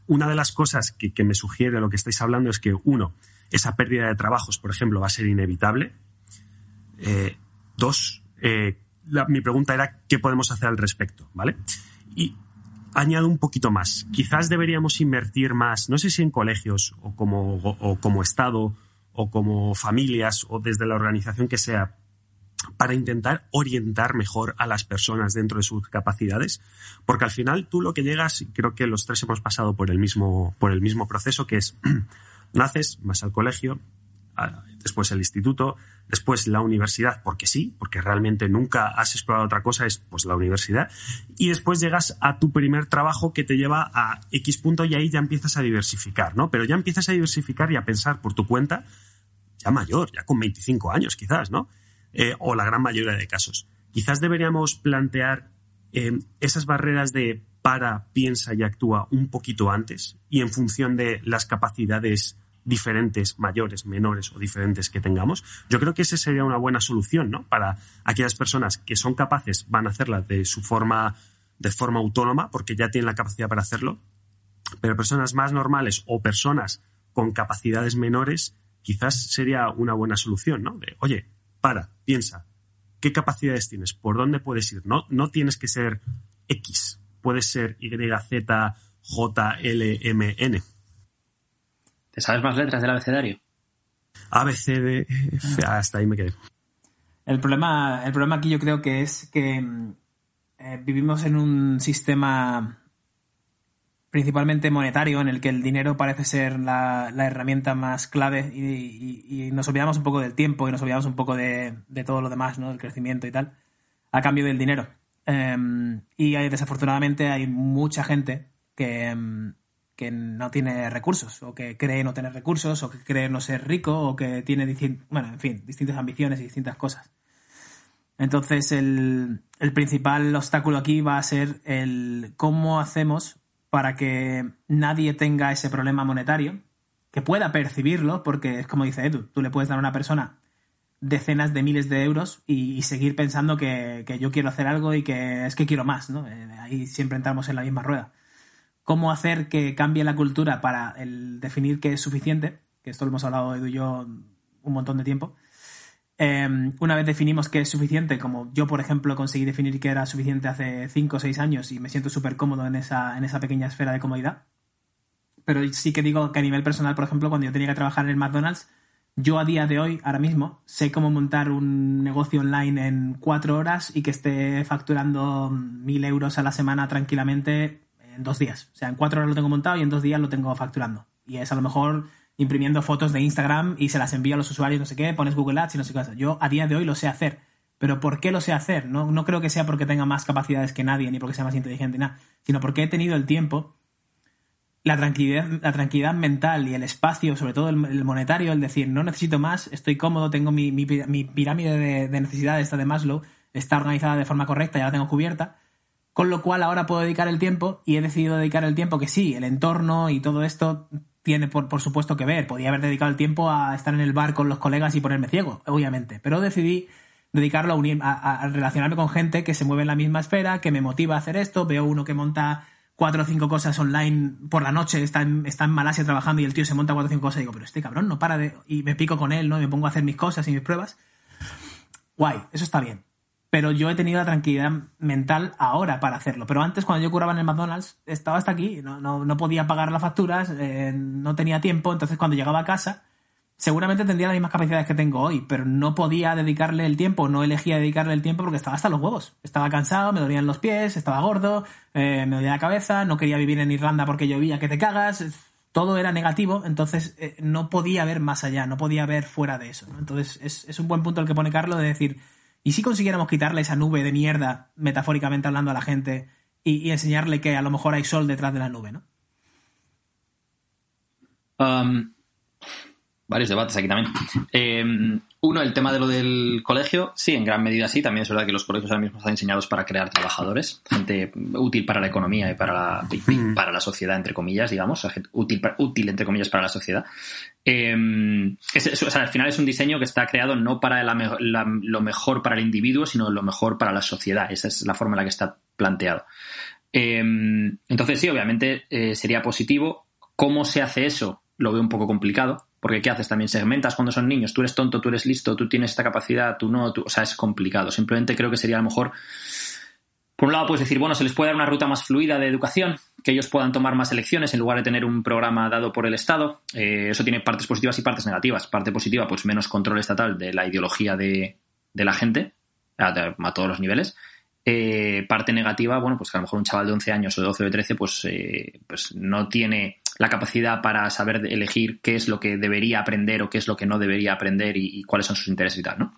Una de las cosas que me sugiere lo que estáis hablando es que, uno, esa pérdida de trabajos, por ejemplo, va a ser inevitable. Dos, mi pregunta era ¿qué podemos hacer al respecto? ¿Vale? Y añado un poquito más. Quizás deberíamos invertir más, no sé si en colegios o como Estado o como familias o desde la organización que sea, para intentar orientar mejor a las personas dentro de sus capacidades, porque al final tú lo que llegas, y creo que los tres hemos pasado por el mismo proceso, que es naces, vas al colegio, después el instituto, después la universidad, porque sí, porque realmente nunca has explorado otra cosa, es pues la universidad, y después llegas a tu primer trabajo que te lleva a X punto y ahí ya empiezas a diversificar, ¿no? Pero ya empiezas a diversificar y a pensar por tu cuenta, ya mayor, ya con 25 años quizás, ¿no? O la gran mayoría de casos. Quizás deberíamos plantear esas barreras de para, piensa y actúa un poquito antes y en función de las capacidades diferentes, mayores, menores o diferentes que tengamos. Yo creo que esa sería una buena solución, ¿no? Para aquellas personas que son capaces, van a hacerla de forma autónoma porque ya tienen la capacidad para hacerlo, pero personas más normales o personas con capacidades menores quizás sería una buena solución, ¿no? De, oye, para, piensa, ¿qué capacidades tienes? ¿Por dónde puedes ir? No tienes que ser X, puedes ser Y, Z, J, L, M, N. ¿Te sabes más letras del abecedario? A, B, C, D, F, hasta ahí me quedé. El problema aquí yo creo que es que vivimos en un sistema principalmente monetario en el que el dinero parece ser la herramienta más clave y nos olvidamos un poco del tiempo y nos olvidamos un poco de todo lo demás, ¿no? Del crecimiento y tal, a cambio del dinero. Y desafortunadamente hay mucha gente que no tiene recursos o que cree no tener recursos o que cree no ser rico o que tiene, distintas ambiciones y distintas cosas. Entonces el principal obstáculo aquí va a ser el cómo hacemos para que nadie tenga ese problema monetario, que pueda percibirlo, porque es como dice Edu, tú le puedes dar a una persona decenas de miles de euros y seguir pensando que yo quiero hacer algo y que es que quiero más, ¿no? Ahí siempre entramos en la misma rueda. ¿Cómo hacer que cambie la cultura para el definir qué es suficiente? Que esto lo hemos hablado Edu y yo un montón de tiempo. Una vez definimos qué es suficiente, como yo, por ejemplo, conseguí definir qué era suficiente hace 5 o 6 años y me siento súper cómodo en esa pequeña esfera de comodidad. Pero sí que digo que a nivel personal, por ejemplo, cuando yo tenía que trabajar en el McDonald's, yo a día de hoy, ahora mismo, sé cómo montar un negocio online en 4 horas y que esté facturando 1.000 euros a la semana tranquilamente en 2 días. O sea, en 4 horas lo tengo montado y en 2 días lo tengo facturando. Y es a lo mejor imprimiendo fotos de Instagram y se las envío a los usuarios, no sé qué, pones Google Ads y no sé qué. Yo a día de hoy lo sé hacer. ¿Pero por qué lo sé hacer? No creo que sea porque tenga más capacidades que nadie ni porque sea más inteligente ni nada, sino porque he tenido el tiempo, la tranquilidad mental y el espacio, sobre todo el monetario, el decir, no necesito más, estoy cómodo, tengo mi pirámide de necesidades, esta de Maslow, está organizada de forma correcta, ya la tengo cubierta, con lo cual ahora puedo dedicar el tiempo y he decidido dedicar el tiempo que sí, el entorno y todo esto tiene por supuesto que ver. Podía haber dedicado el tiempo a estar en el bar con los colegas y ponerme ciego, obviamente, pero decidí dedicarlo a relacionarme con gente que se mueve en la misma esfera, que me motiva a hacer esto. Veo uno que monta 4 o 5 cosas online por la noche, está en Malasia trabajando y el tío se monta 4 o 5 cosas y digo, pero este cabrón no para de... Y me pico con él, ¿no? Y me pongo a hacer mis cosas y mis pruebas. Guay, eso está bien. Pero yo he tenido la tranquilidad mental ahora para hacerlo. Pero antes, cuando yo curraba en el McDonald's, estaba hasta aquí. No podía pagar las facturas, no tenía tiempo. Entonces, cuando llegaba a casa, seguramente tendría las mismas capacidades que tengo hoy, pero no podía dedicarle el tiempo, no elegía dedicarle el tiempo porque estaba hasta los huevos. Estaba cansado, me dolían los pies, estaba gordo, me dolía la cabeza, no quería vivir en Irlanda porque llovía que te cagas. Todo era negativo, entonces no podía ver más allá, no podía ver fuera de eso, ¿no? Entonces, es un buen punto el que pone Carlos de decir... ¿Y si consiguiéramos quitarle esa nube de mierda, metafóricamente hablando, a la gente y enseñarle que a lo mejor hay sol detrás de la nube, ¿no? varios debates aquí también. Uno, el tema de lo del colegio. Sí, en gran medida sí. También es verdad que los colegios ahora mismo están diseñados para crear trabajadores, gente útil para la economía y para la sociedad, entre comillas, digamos. Gente útil, entre comillas, para la sociedad. Al final es un diseño que está creado no para lo mejor para el individuo, sino lo mejor para la sociedad. Esa es la forma en la que está planteado. Entonces sí, obviamente sería positivo. ¿Cómo se hace eso? Lo veo un poco complicado, porque ¿qué haces? También segmentas cuando son niños. Tú eres tonto, tú eres listo, tú tienes esta capacidad, tú no. O sea, es complicado. Simplemente creo que sería a lo mejor... Por un lado puedes decir, bueno, se les puede dar una ruta más fluida de educación, que ellos puedan tomar más elecciones en lugar de tener un programa dado por el Estado. Eso tiene partes positivas y partes negativas. Parte positiva, pues menos control estatal de la ideología de la gente a todos los niveles. Parte negativa, bueno, pues que a lo mejor un chaval de 11 años o de 12 o de 13 pues no tiene la capacidad para saber elegir qué es lo que debería aprender o qué es lo que no debería aprender y cuáles son sus intereses y tal, ¿no?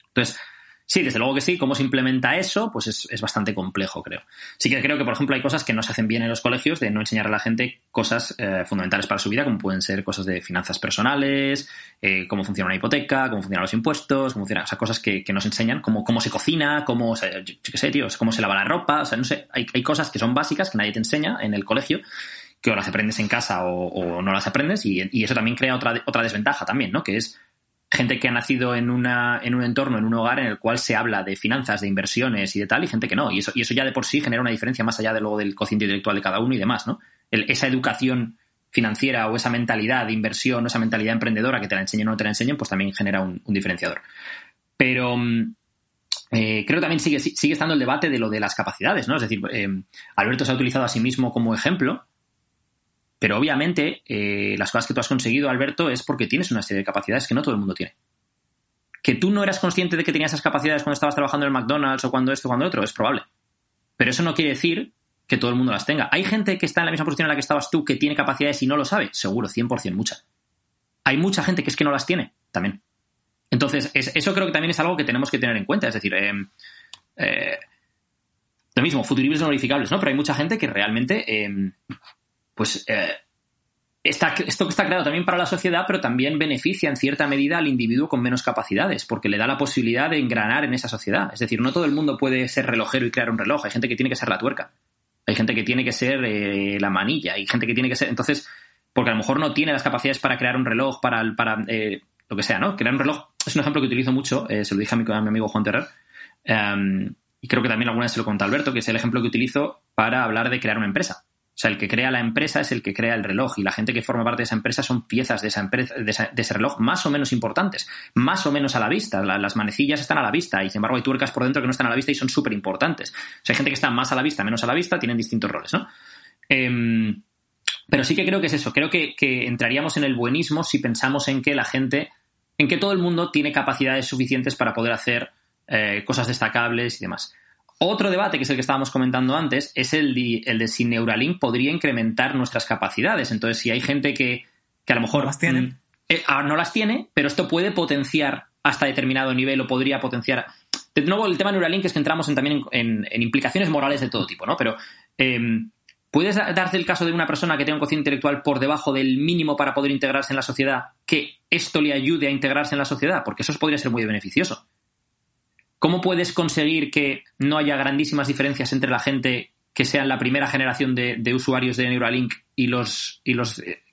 Entonces, sí, desde luego que sí. ¿Cómo se implementa eso? Pues es bastante complejo, creo. Sí que creo que, por ejemplo, hay cosas que no se hacen bien en los colegios, de no enseñar a la gente cosas fundamentales para su vida, como pueden ser cosas de finanzas personales, cómo funciona una hipoteca, cómo funcionan los impuestos, cómo funcionan, o sea, cosas que nos enseñan, cómo se cocina, cómo, o sea, yo qué sé, tío, cómo se lava la ropa, o sea, no sé, hay cosas que son básicas que nadie te enseña en el colegio, que o las aprendes en casa o no las aprendes, y eso también crea otra desventaja también, ¿no? Que es gente que ha nacido en un entorno, en un hogar en el cual se habla de finanzas, de inversiones y de tal, y gente que no. Y eso ya de por sí genera una diferencia más allá de luego del cociente intelectual de cada uno y demás, ¿no? Esa educación financiera o esa mentalidad de inversión o esa mentalidad emprendedora que te la enseñen o no te la enseñen, pues también genera un diferenciador. Pero creo que también sigue estando el debate de lo de las capacidades, ¿no? Es decir, Alberto se ha utilizado a sí mismo como ejemplo, pero obviamente las cosas que tú has conseguido, Alberto, es porque tienes una serie de capacidades que no todo el mundo tiene. Que tú no eras consciente de que tenías esas capacidades cuando estabas trabajando en el McDonald's o cuando esto o cuando otro, es probable. Pero eso no quiere decir que todo el mundo las tenga. ¿Hay gente que está en la misma posición en la que estabas tú que tiene capacidades y no lo sabe? Seguro, 100%, mucha. Hay mucha gente que es que no las tiene, también. Entonces, eso creo que también es algo que tenemos que tener en cuenta. Es decir, lo mismo, futuribles no verificables, ¿no? Pero hay mucha gente que realmente... esto está creado también para la sociedad, pero también beneficia en cierta medida al individuo con menos capacidades, porque le da la posibilidad de engranar en esa sociedad. Es decir, no todo el mundo puede ser relojero y crear un reloj. Hay gente que tiene que ser la tuerca. Hay gente que tiene que ser la manilla. Hay gente que tiene que ser... Entonces, porque a lo mejor no tiene las capacidades para crear un reloj, para lo que sea, ¿no? Crear un reloj es un ejemplo que utilizo mucho. Se lo dije a mi amigo Juan Terrer. Y creo que también alguna vez se lo conté a Alberto, que es el ejemplo que utilizo para hablar de crear una empresa. O sea, el que crea la empresa es el que crea el reloj, y la gente que forma parte de esa empresa son piezas de esa empresa, de ese reloj más o menos importantes, más o menos a la vista. Las manecillas están a la vista y, sin embargo, hay tuercas por dentro que no están a la vista y son súper importantes. O sea, hay gente que está más a la vista, menos a la vista, tienen distintos roles, ¿no? Pero sí que creo que es eso. Creo que entraríamos en el buenismo si pensamos en que la gente, en que todo el mundo tiene capacidades suficientes para poder hacer cosas destacables y demás. Otro debate, que es el que estábamos comentando antes, es el de si Neuralink podría incrementar nuestras capacidades. Entonces, si hay gente que a lo mejor no las tiene. No las tiene, pero esto puede potenciar hasta determinado nivel o podría potenciar... De nuevo, el tema de Neuralink es que entramos también en implicaciones morales de todo tipo, ¿no? Pero ¿puedes darte el caso de una persona que tenga un cociente intelectual por debajo del mínimo para poder integrarse en la sociedad, que esto le ayude a integrarse en la sociedad? Porque eso podría ser muy beneficioso. ¿Cómo puedes conseguir que no haya grandísimas diferencias entre la gente que sean la primera generación de usuarios de Neuralink y los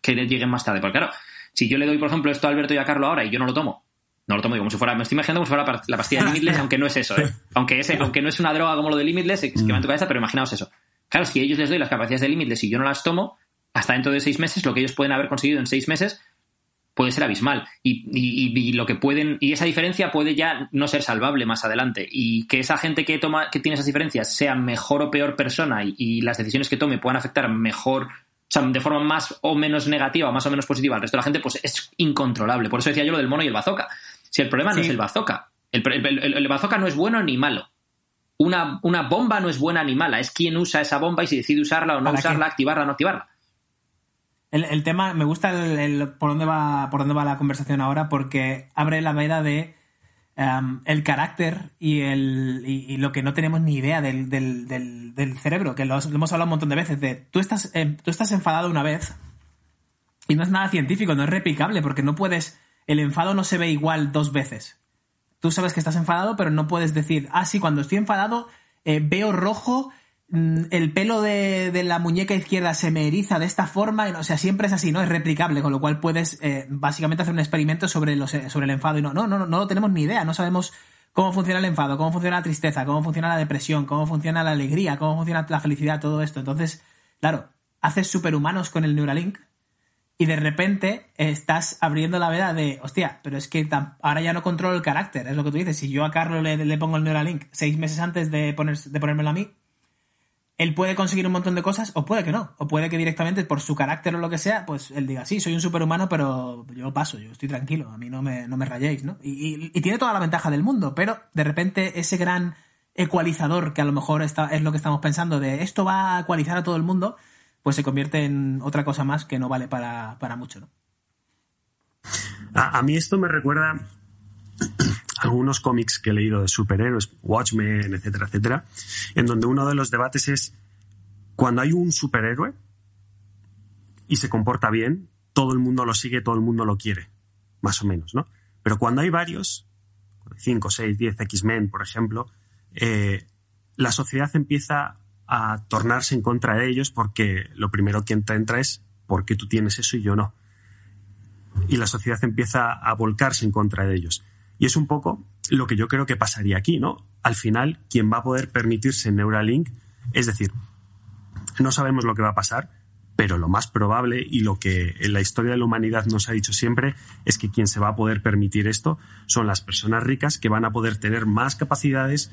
que le lleguen más tarde? Porque claro, si yo le doy, por ejemplo, esto a Alberto y a Carlos ahora y yo no lo tomo como si fuera, me estoy imaginando como si fuera la pastilla Limitless, aunque no es eso, ¿eh? Aunque no es una droga como lo de Limitless, es que me ha tocado esa, pero imaginaos eso. Claro, si a ellos les doy las capacidades de Limitless y yo no las tomo, hasta dentro de 6 meses, lo que ellos pueden haber conseguido en 6 meses puede ser abismal, y lo que pueden, y esa diferencia puede ya no ser salvable más adelante, y que esa gente que tiene esas diferencias sea mejor o peor persona y las decisiones que tome puedan afectar mejor, o sea, de forma más o menos negativa o más o menos positiva al resto de la gente, pues es incontrolable. Por eso decía yo lo del mono y el bazooka. Si el problema no es el bazooka, el bazooka no es bueno ni malo. Una bomba no es buena ni mala, es quién usa esa bomba y si decide usarla o no usarla, activarla o no activarla. El tema, me gusta por dónde va la conversación ahora, porque abre la veda de el carácter y lo que no tenemos ni idea del cerebro, que lo hemos hablado un montón de veces. Tú estás enfadado una vez Y no es nada científico, no es replicable, porque no puedes... El enfado no se ve igual 2 veces. Tú sabes que estás enfadado, pero no puedes decir, sí, cuando estoy enfadado veo rojo, el pelo de la muñeca izquierda se me eriza de esta forma, o sea, siempre es así, no es replicable, con lo cual puedes básicamente hacer un experimento sobre el enfado y no lo tenemos ni idea, no sabemos cómo funciona el enfado, cómo funciona la tristeza, cómo funciona la depresión, cómo funciona la alegría, cómo funciona la felicidad, todo esto. Entonces, claro, haces superhumanos con el Neuralink y de repente estás abriendo la veda de, hostia, pero es que ahora ya no controlo el carácter, es lo que tú dices. Si yo a Carlos le pongo el Neuralink 6 meses antes de ponérmelo a mí, él puede conseguir un montón de cosas o puede que no. O puede que directamente por su carácter o lo que sea, pues él diga, sí, soy un superhumano, pero yo paso, yo estoy tranquilo, a mí no me rayéis, ¿no? Y tiene toda la ventaja del mundo, pero de repente ese gran ecualizador que a lo mejor es lo que estamos pensando de esto va a ecualizar a todo el mundo, pues se convierte en otra cosa más que no vale para mucho, ¿no? A mí esto me recuerda algunos cómics que he leído de superhéroes, Watchmen, etcétera, etcétera, en donde uno de los debates es cuando hay un superhéroe y se comporta bien, todo el mundo lo sigue, todo el mundo lo quiere, más o menos, ¿no? Pero cuando hay varios, 5, 6, 10, X-Men, por ejemplo, la sociedad empieza a tornarse en contra de ellos porque lo primero que entra es ¿por qué tú tienes eso y yo no? Y la sociedad empieza a volcarse en contra de ellos. Y es un poco lo que yo creo que pasaría aquí, ¿no? Al final, quien va a poder permitirse Neuralink, es decir, no sabemos lo que va a pasar, pero lo más probable y lo que en la historia de la humanidad nos ha dicho siempre es que quien se va a poder permitir esto son las personas ricas que van a poder tener más capacidades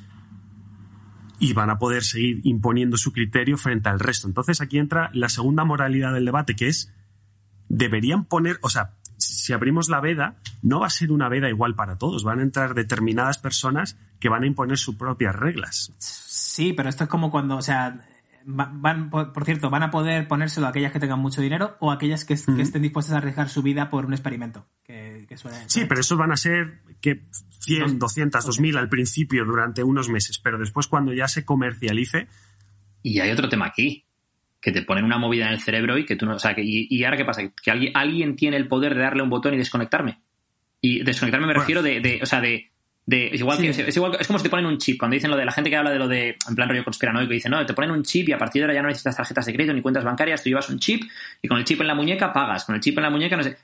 y van a poder seguir imponiendo su criterio frente al resto. Entonces aquí entra la segunda moralidad del debate, que es, deberían poner, o sea, si abrimos la veda, no va a ser una veda igual para todos. Van a entrar determinadas personas que van a imponer sus propias reglas. Sí, pero esto es como cuando, o sea, por cierto, van a poder ponérselo a aquellas que tengan mucho dinero o a aquellas que estén dispuestas a arriesgar su vida por un experimento. Sí, pero esos van a ser 100, 200, 2000 al principio durante unos meses, pero después cuando ya se comercialice... Y hay otro tema aquí, que te ponen una movida en el cerebro y que tú no... O sea, y ahora ¿qué pasa? Que alguien tiene el poder de darle un botón y desconectarme. Y desconectarme me refiero igual sí. Es como si te ponen un chip. Cuando dicen lo de la gente que habla de lo de, en plan rollo conspiranoico, dice, no, te ponen un chip y a partir de ahora ya no necesitas tarjetas de crédito ni cuentas bancarias, tú llevas un chip y con el chip en la muñeca pagas, con el chip en la muñeca no sé...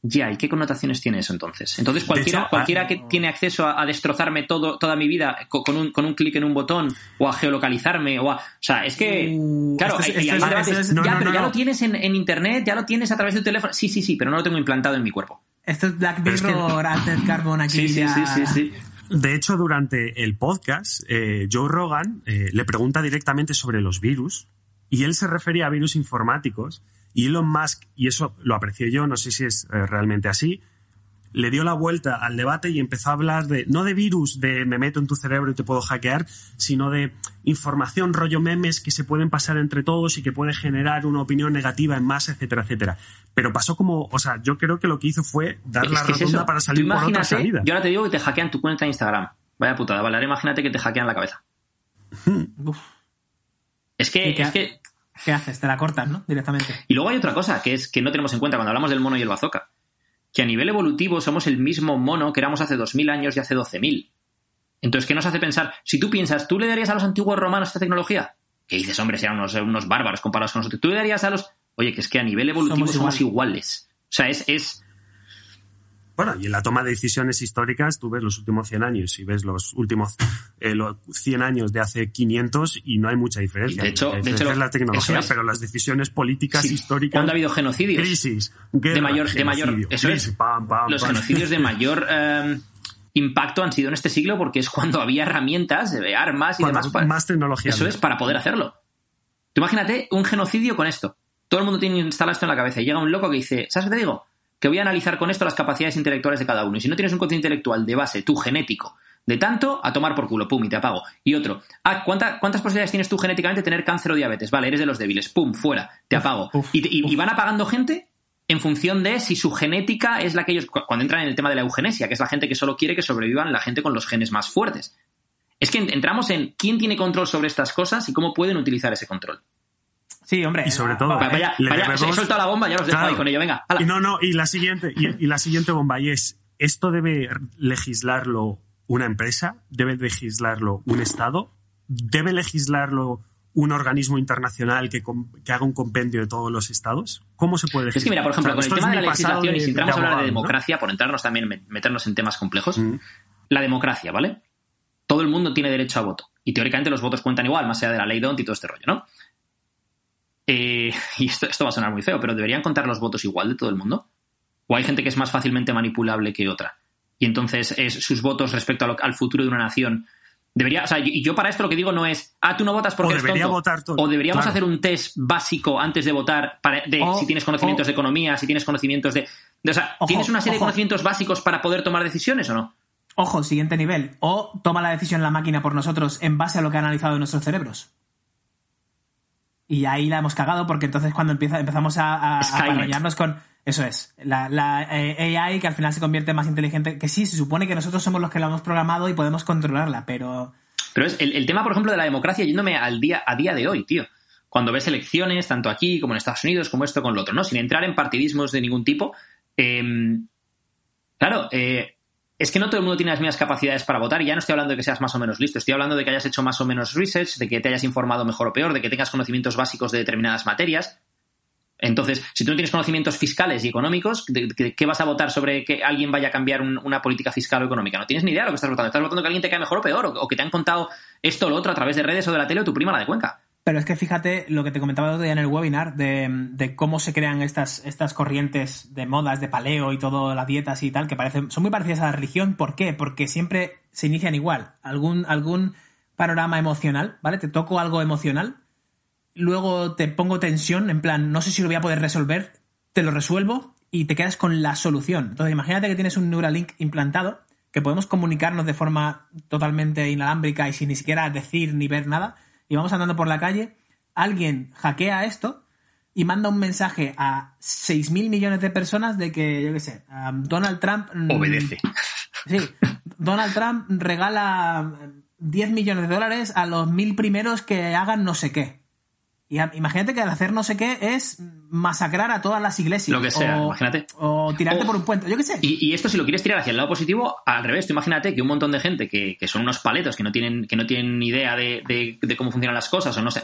Ya, ¿y qué connotaciones tiene eso entonces? Entonces cualquiera que tiene acceso a destrozarme toda mi vida con un clic en un botón o a geolocalizarme o sea, es que claro, ya lo tienes en internet, ya lo tienes a través de tu teléfono. Sí, pero no lo tengo implantado en mi cuerpo. Esto es Black Mirror, Altered Carbon aquí. Sí. De hecho, durante el podcast, Joe Rogan le pregunta directamente sobre los virus y él se refería a virus informáticos. Y Elon Musk, y eso lo aprecié yo, no sé si es realmente así, le dio la vuelta al debate y empezó a hablar no de virus, de me meto en tu cerebro y te puedo hackear, sino de información, rollo memes que se pueden pasar entre todos y que puede generar una opinión negativa en masa, etcétera, etcétera. Pero pasó como, o sea, yo creo que lo que hizo fue dar la rotonda para salir por otra salida. Yo ahora te digo que te hackean tu cuenta de Instagram. Vaya putada, vale, ahora imagínate que te hackean la cabeza. Es que... ¿Qué haces? Te la cortas, ¿no? Directamente. Y luego hay otra cosa que es que no tenemos en cuenta cuando hablamos del mono y el bazooka. Que a nivel evolutivo somos el mismo mono que éramos hace 2000 años y hace 12.000. Entonces, ¿qué nos hace pensar? Si tú piensas, ¿tú le darías a los antiguos romanos esta tecnología? ¿Qué dices, hombre? Sean unos bárbaros comparados con nosotros. ¿Tú le darías a los...? Oye, que es que a nivel evolutivo somos iguales. O sea, es... Bueno, y en la toma de decisiones históricas tú ves los últimos 100 años y ves los últimos 100 años de hace 500 y no hay mucha diferencia. De hecho es la tecnología, pero las decisiones políticas históricas... ¿Cuándo ha habido genocidios? Crisis, guerra, de mayor eso crisis, es. Los genocidios de mayor impacto han sido en este siglo porque es cuando había herramientas, armas y demás. Más tecnología. Eso es para poder hacerlo. Tú imagínate un genocidio con esto. Todo el mundo tiene instalado esto en la cabeza y llega un loco que dice, ¿sabes qué te digo? Que voy a analizar con esto las capacidades intelectuales de cada uno. Y si no tienes un código intelectual de base, tú genético, de tanto, a tomar por culo, pum, y te apago. Y otro, ¿cuántas posibilidades tienes tú genéticamente de tener cáncer o diabetes? Vale, eres de los débiles, pum, fuera, te apago. Y van apagando gente en función de si su genética es la que ellos... Cuando entran en el tema de la eugenesia, que es la gente que solo quiere que sobrevivan la gente con los genes más fuertes. Es que entramos en quién tiene control sobre estas cosas y cómo pueden utilizar ese control. Sí, hombre. Y sobre todo... Vaya, he soltado la bomba, ya los dejo ahí con ello, venga. ¡Hala! Y la siguiente bomba, y es, ¿esto debe legislarlo una empresa? ¿Debe legislarlo un Estado? ¿Debe legislarlo un organismo internacional que haga un compendio de todos los estados? ¿Cómo se puede legislar? Es que mira, por ejemplo, con el tema de la legislación, y si entramos a hablar de democracia, ¿no? Por entrarnos también, meternos en temas complejos, la democracia, ¿vale? Todo el mundo tiene derecho a voto. Y teóricamente los votos cuentan igual, más allá de la ley D'Hondt y todo este rollo, ¿no? Y esto va a sonar muy feo, pero ¿deberían contar los votos igual de todo el mundo? ¿O hay gente que es más fácilmente manipulable que otra? Y entonces sus votos respecto al futuro de una nación... Debería, o sea, y yo para esto lo que digo no es, tú no votas porque eres tonto. Votar todo. O deberíamos hacer un test básico antes de votar si tienes conocimientos de economía, si tienes conocimientos o sea, ¿tienes una serie de conocimientos básicos para poder tomar decisiones o no? Ojo, siguiente nivel. O toma la decisión la máquina por nosotros en base a lo que ha analizado en nuestros cerebros. Y ahí la hemos cagado porque entonces cuando empezamos a paranoiarnos con... Eso es. La AI que al final se convierte en más inteligente. Que sí, se supone que nosotros somos los que la hemos programado y podemos controlarla, pero... Pero es el tema, por ejemplo, de la democracia, yéndome a día de hoy, tío. Cuando ves elecciones, tanto aquí como en Estados Unidos, como esto con lo otro, ¿no? Sin entrar en partidismos de ningún tipo. Claro, es que no todo el mundo tiene las mismas capacidades para votar, y ya no estoy hablando de que seas más o menos listo, estoy hablando de que hayas hecho más o menos research, de que te hayas informado mejor o peor, de que tengas conocimientos básicos de determinadas materias. Entonces, si tú no tienes conocimientos fiscales y económicos, ¿qué vas a votar sobre que alguien vaya a cambiar una política fiscal o económica? No tienes ni idea de lo que estás votando. Estás votando que alguien te cae mejor o peor, o que te han contado esto o lo otro a través de redes o de la tele o tu prima la de Cuenca. Pero es que fíjate lo que te comentaba el otro día en el webinar de cómo se crean estas corrientes de modas, de paleo y todo, las dietas y tal, que son muy parecidas a la religión. ¿Por qué? Porque siempre se inician igual. Algún panorama emocional, ¿vale? Te toco algo emocional, luego te pongo tensión, en plan, no sé si lo voy a poder resolver, te lo resuelvo y te quedas con la solución. Entonces, imagínate que tienes un Neuralink implantado, que podemos comunicarnos de forma totalmente inalámbrica y sin ni siquiera decir ni ver nada, y vamos andando por la calle, alguien hackea esto y manda un mensaje a 6.000 millones de personas de que, yo qué sé, Donald Trump... obedece. Sí, Donald Trump regala 10 millones de dólares a los 1.000 primeros que hagan no sé qué. Y imagínate que al hacer no sé qué es masacrar a todas las iglesias. Lo que sea, imagínate. O tirarte por un puente, yo qué sé. Y esto, si lo quieres tirar hacia el lado positivo, al revés. Tú imagínate que un montón de gente que son unos paletos, que no tienen ni idea de cómo funcionan las cosas, o no sé,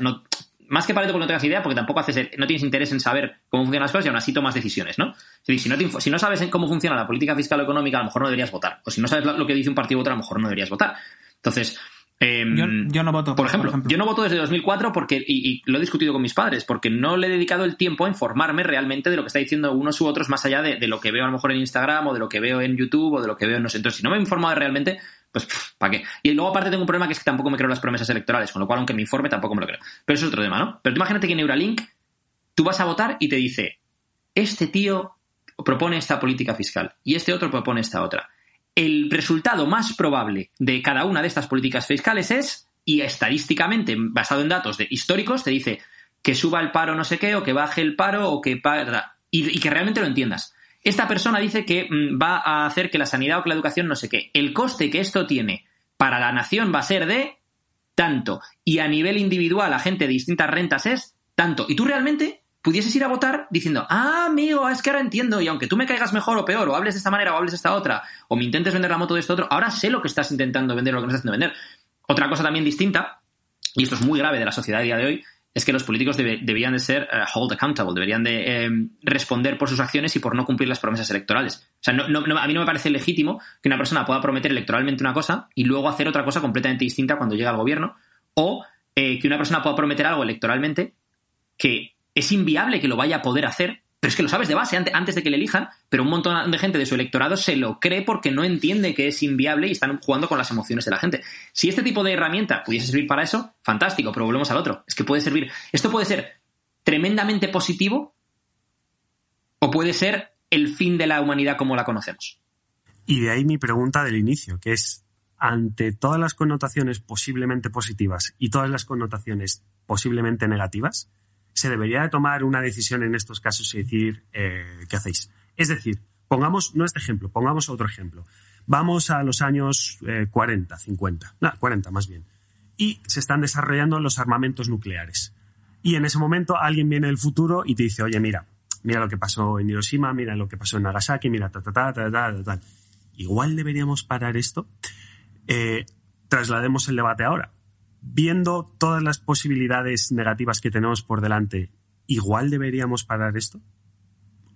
más que paleto porque no tengas idea, porque tampoco no tienes interés en saber cómo funcionan las cosas y aún así tomas decisiones, ¿no? Es decir, si no sabes cómo funciona la política fiscal o económica, a lo mejor no deberías votar. O si no sabes lo que dice un partido u otro, a lo mejor no deberías votar. Entonces... yo no voto. Por ejemplo, yo no voto desde 2004 porque, y lo he discutido con mis padres, porque no le he dedicado el tiempo a informarme realmente de lo que está diciendo unos u otros, más allá de lo que veo a lo mejor en Instagram o de lo que veo en YouTube o de lo que veo en no sé. Entonces, si no me he informado realmente, pues ¿para qué? Y luego aparte tengo un problema, que es que tampoco me creo las promesas electorales, con lo cual aunque me informe tampoco me lo creo. Pero eso es otro tema, ¿no? Pero tú imagínate que Neuralink, tú vas a votar y te dice, este tío propone esta política fiscal y este otro propone esta otra. El resultado más probable de cada una de estas políticas fiscales es, y estadísticamente, basado en datos históricos, te dice que suba el paro no sé qué, o que baje el paro, o que... Y que realmente lo entiendas. Esta persona dice que va a hacer que la sanidad o que la educación no sé qué. El coste que esto tiene para la nación va a ser de tanto. Y a nivel individual, a gente de distintas rentas es tanto. Y tú realmente pudieses ir a votar diciendo, amigo, es que ahora entiendo, y aunque tú me caigas mejor o peor, o hables de esta manera o hables de esta otra, o me intentes vender la moto de esto otro, ahora sé lo que estás intentando vender o lo que no estás intentando vender. Otra cosa también distinta, y esto es muy grave de la sociedad a día de hoy, es que los políticos deberían de ser hold accountable, deberían de responder por sus acciones y por no cumplir las promesas electorales. O sea, a mí no me parece legítimo que una persona pueda prometer electoralmente una cosa y luego hacer otra cosa completamente distinta cuando llega al gobierno, o que una persona pueda prometer algo electoralmente que es inviable que lo vaya a poder hacer, pero es que lo sabes de base antes de que le elijan, pero un montón de gente de su electorado se lo cree porque no entiende que es inviable y están jugando con las emociones de la gente. Si este tipo de herramienta pudiese servir para eso, fantástico, pero volvemos al otro. Es que puede servir... Esto puede ser tremendamente positivo o puede ser el fin de la humanidad como la conocemos. Y de ahí mi pregunta del inicio, que es, ante todas las connotaciones posiblemente positivas y todas las connotaciones posiblemente negativas, se debería de tomar una decisión en estos casos y decir ¿qué hacéis? Es decir, pongamos, no este ejemplo, pongamos otro ejemplo. Vamos a los años 40 más bien, y se están desarrollando los armamentos nucleares. Y en ese momento alguien viene del futuro y te dice, oye, mira lo que pasó en Hiroshima, mira lo que pasó en Nagasaki, mira tal. Igual deberíamos parar esto. Traslademos el debate ahora. Viendo todas las posibilidades negativas que tenemos por delante, ¿igual deberíamos parar esto?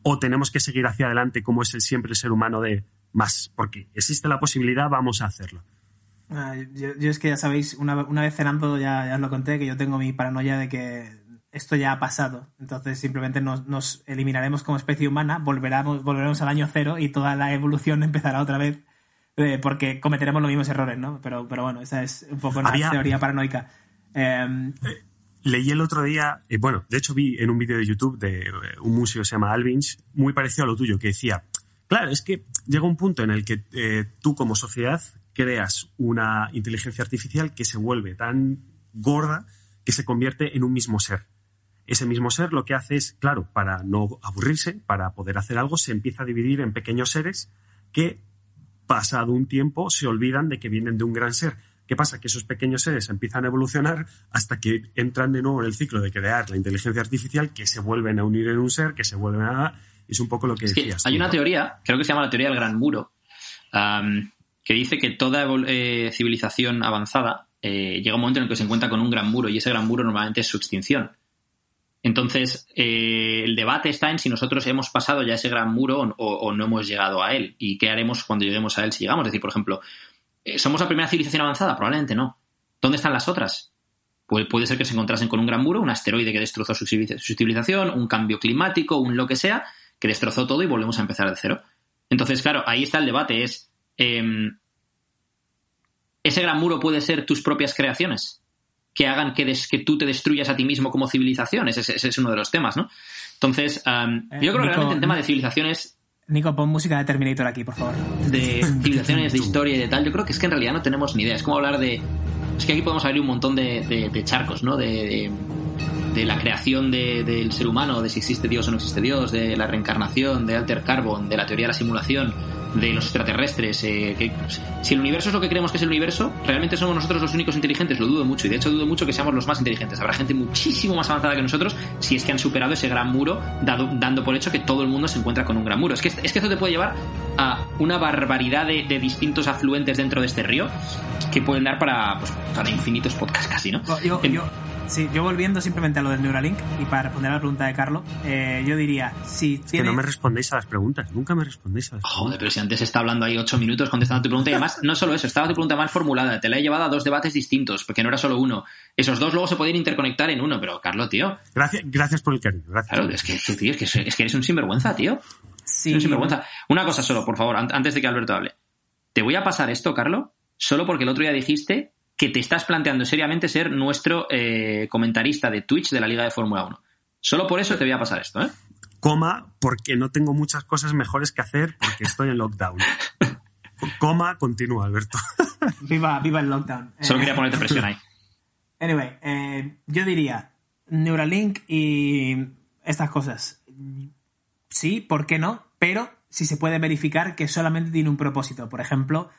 ¿O tenemos que seguir hacia adelante como es siempre el ser humano de más? Porque existe la posibilidad, vamos a hacerlo. Yo es que ya sabéis, una vez cenando ya os lo conté, que yo tengo mi paranoia de que esto ya ha pasado. Entonces simplemente nos eliminaremos como especie humana, volveremos al año cero y toda la evolución empezará otra vez. Porque cometeremos los mismos errores, ¿no? Pero bueno, esa es un poco una teoría paranoica. Leí el otro día, de hecho vi en un vídeo de YouTube de un músico que se llama Alvinch, muy parecido a lo tuyo, que decía, claro, es que llega un punto en el que tú como sociedad creas una inteligencia artificial que se vuelve tan gorda que se convierte en un mismo ser. Ese mismo ser lo que hace es, claro, para no aburrirse, para poder hacer algo, se empieza a dividir en pequeños seres que, pasado un tiempo, se olvidan de que vienen de un gran ser. ¿Qué pasa? Que esos pequeños seres empiezan a evolucionar hasta que entran de nuevo en el ciclo de crear la inteligencia artificial, que se vuelven a unir en un ser, que se vuelven a... Es un poco lo que decías. Hay una teoría, creo que se llama la teoría del Gran Muro, que dice que toda civilización avanzada llega un momento en el que se encuentra con un gran muro, y ese gran muro normalmente es su extinción. Entonces, el debate está en si nosotros hemos pasado ya ese gran muro o no hemos llegado a él, y qué haremos cuando lleguemos a él si llegamos. Es decir, por ejemplo, ¿somos la primera civilización avanzada? Probablemente no. ¿Dónde están las otras? Pues puede ser que se encontrasen con un gran muro, un asteroide que destrozó su civilización, un cambio climático, un lo que sea, que destrozó todo y volvemos a empezar de cero. Entonces, claro, ahí está el debate. ¿Ese gran muro puede ser tus propias creaciones? Que hagan que tú te destruyas a ti mismo como civilización. Ese es uno de los temas, ¿no? Entonces, yo creo que realmente en tema de civilizaciones... Nico, pon música de Terminator aquí, por favor. De civilizaciones, de historia y de tal, yo creo que es que en realidad no tenemos ni idea. Es como hablar de... Es que aquí podemos abrir un montón de charcos, ¿no? De la creación del ser humano, de si existe Dios o no existe Dios, de la reencarnación, de Alter Carbon, de la teoría de la simulación, de los extraterrestres. Si el universo es lo que creemos que es el universo, ¿realmente somos nosotros los únicos inteligentes? Lo dudo mucho, y de hecho dudo mucho que seamos los más inteligentes. Habrá gente muchísimo más avanzada que nosotros si es que han superado ese gran muro, dando por hecho que todo el mundo se encuentra con un gran muro. Es que esto te puede llevar a una barbaridad de distintos afluentes dentro de este río que pueden dar para infinitos podcasts casi, ¿no? Yo volviendo simplemente a lo del Neuralink y para responder a la pregunta de Carlos, yo diría, que no me respondéis a las preguntas, nunca me respondéis a las preguntas. Joder, pero si antes está hablando ahí 8 minutos contestando tu pregunta, y además, no solo eso, estaba tu pregunta mal formulada, te la he llevado a 2 debates distintos, porque no era solo uno. Esos 2 luego se podían interconectar en uno, pero Carlos, tío... Gracias por el cariño, gracias. Claro, es que eres un sinvergüenza, tío. Sí. Eres un sinvergüenza. Una cosa solo, por favor, antes de que Alberto hable. Te voy a pasar esto, Carlos, solo porque el otro día dijiste que te estás planteando seriamente ser nuestro comentarista de Twitch de la Liga de Fórmula 1. Solo por eso te voy a pasar esto, ¿eh? Porque no tengo muchas cosas mejores que hacer porque estoy en lockdown. Continúa, Alberto. Viva el lockdown. Solo quería ponerte presión ahí. Anyway, yo diría Neuralink y estas cosas. Sí, ¿por qué no? Pero si se puede verificar que solamente tiene un propósito. Por ejemplo...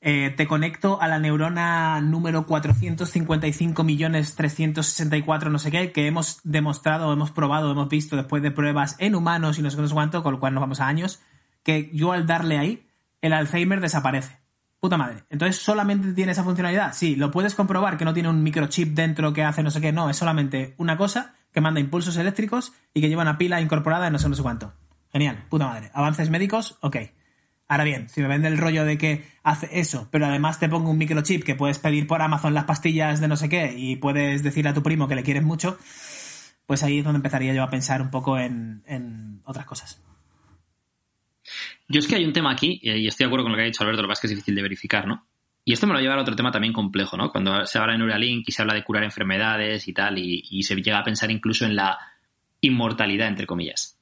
te conecto a la neurona número 455.364 no sé qué, que hemos demostrado, hemos probado, hemos visto después de pruebas en humanos y no sé cuánto, con lo cual nos vamos a años, que yo al darle ahí, el Alzheimer desaparece. Puta madre. Entonces, ¿solamente tiene esa funcionalidad? Sí, lo puedes comprobar que no tiene un microchip dentro que hace no sé qué. No, es solamente una cosa que manda impulsos eléctricos y que lleva una pila incorporada en no sé cuánto. Genial, puta madre. Avances médicos, ok. Ahora bien, si me vende el rollo de que hace eso, pero además te pongo un microchip que puedes pedir por Amazon las pastillas de no sé qué y puedes decirle a tu primo que le quieres mucho, pues ahí es donde empezaría yo a pensar un poco en otras cosas. Yo es que hay un tema aquí, y estoy de acuerdo con lo que ha dicho Alberto, lo que pasa es que es difícil de verificar, ¿no? Y esto me lo lleva a otro tema también complejo, ¿no? Cuando se habla de Neuralink y se habla de curar enfermedades y tal, y se llega a pensar incluso en la inmortalidad, entre comillas.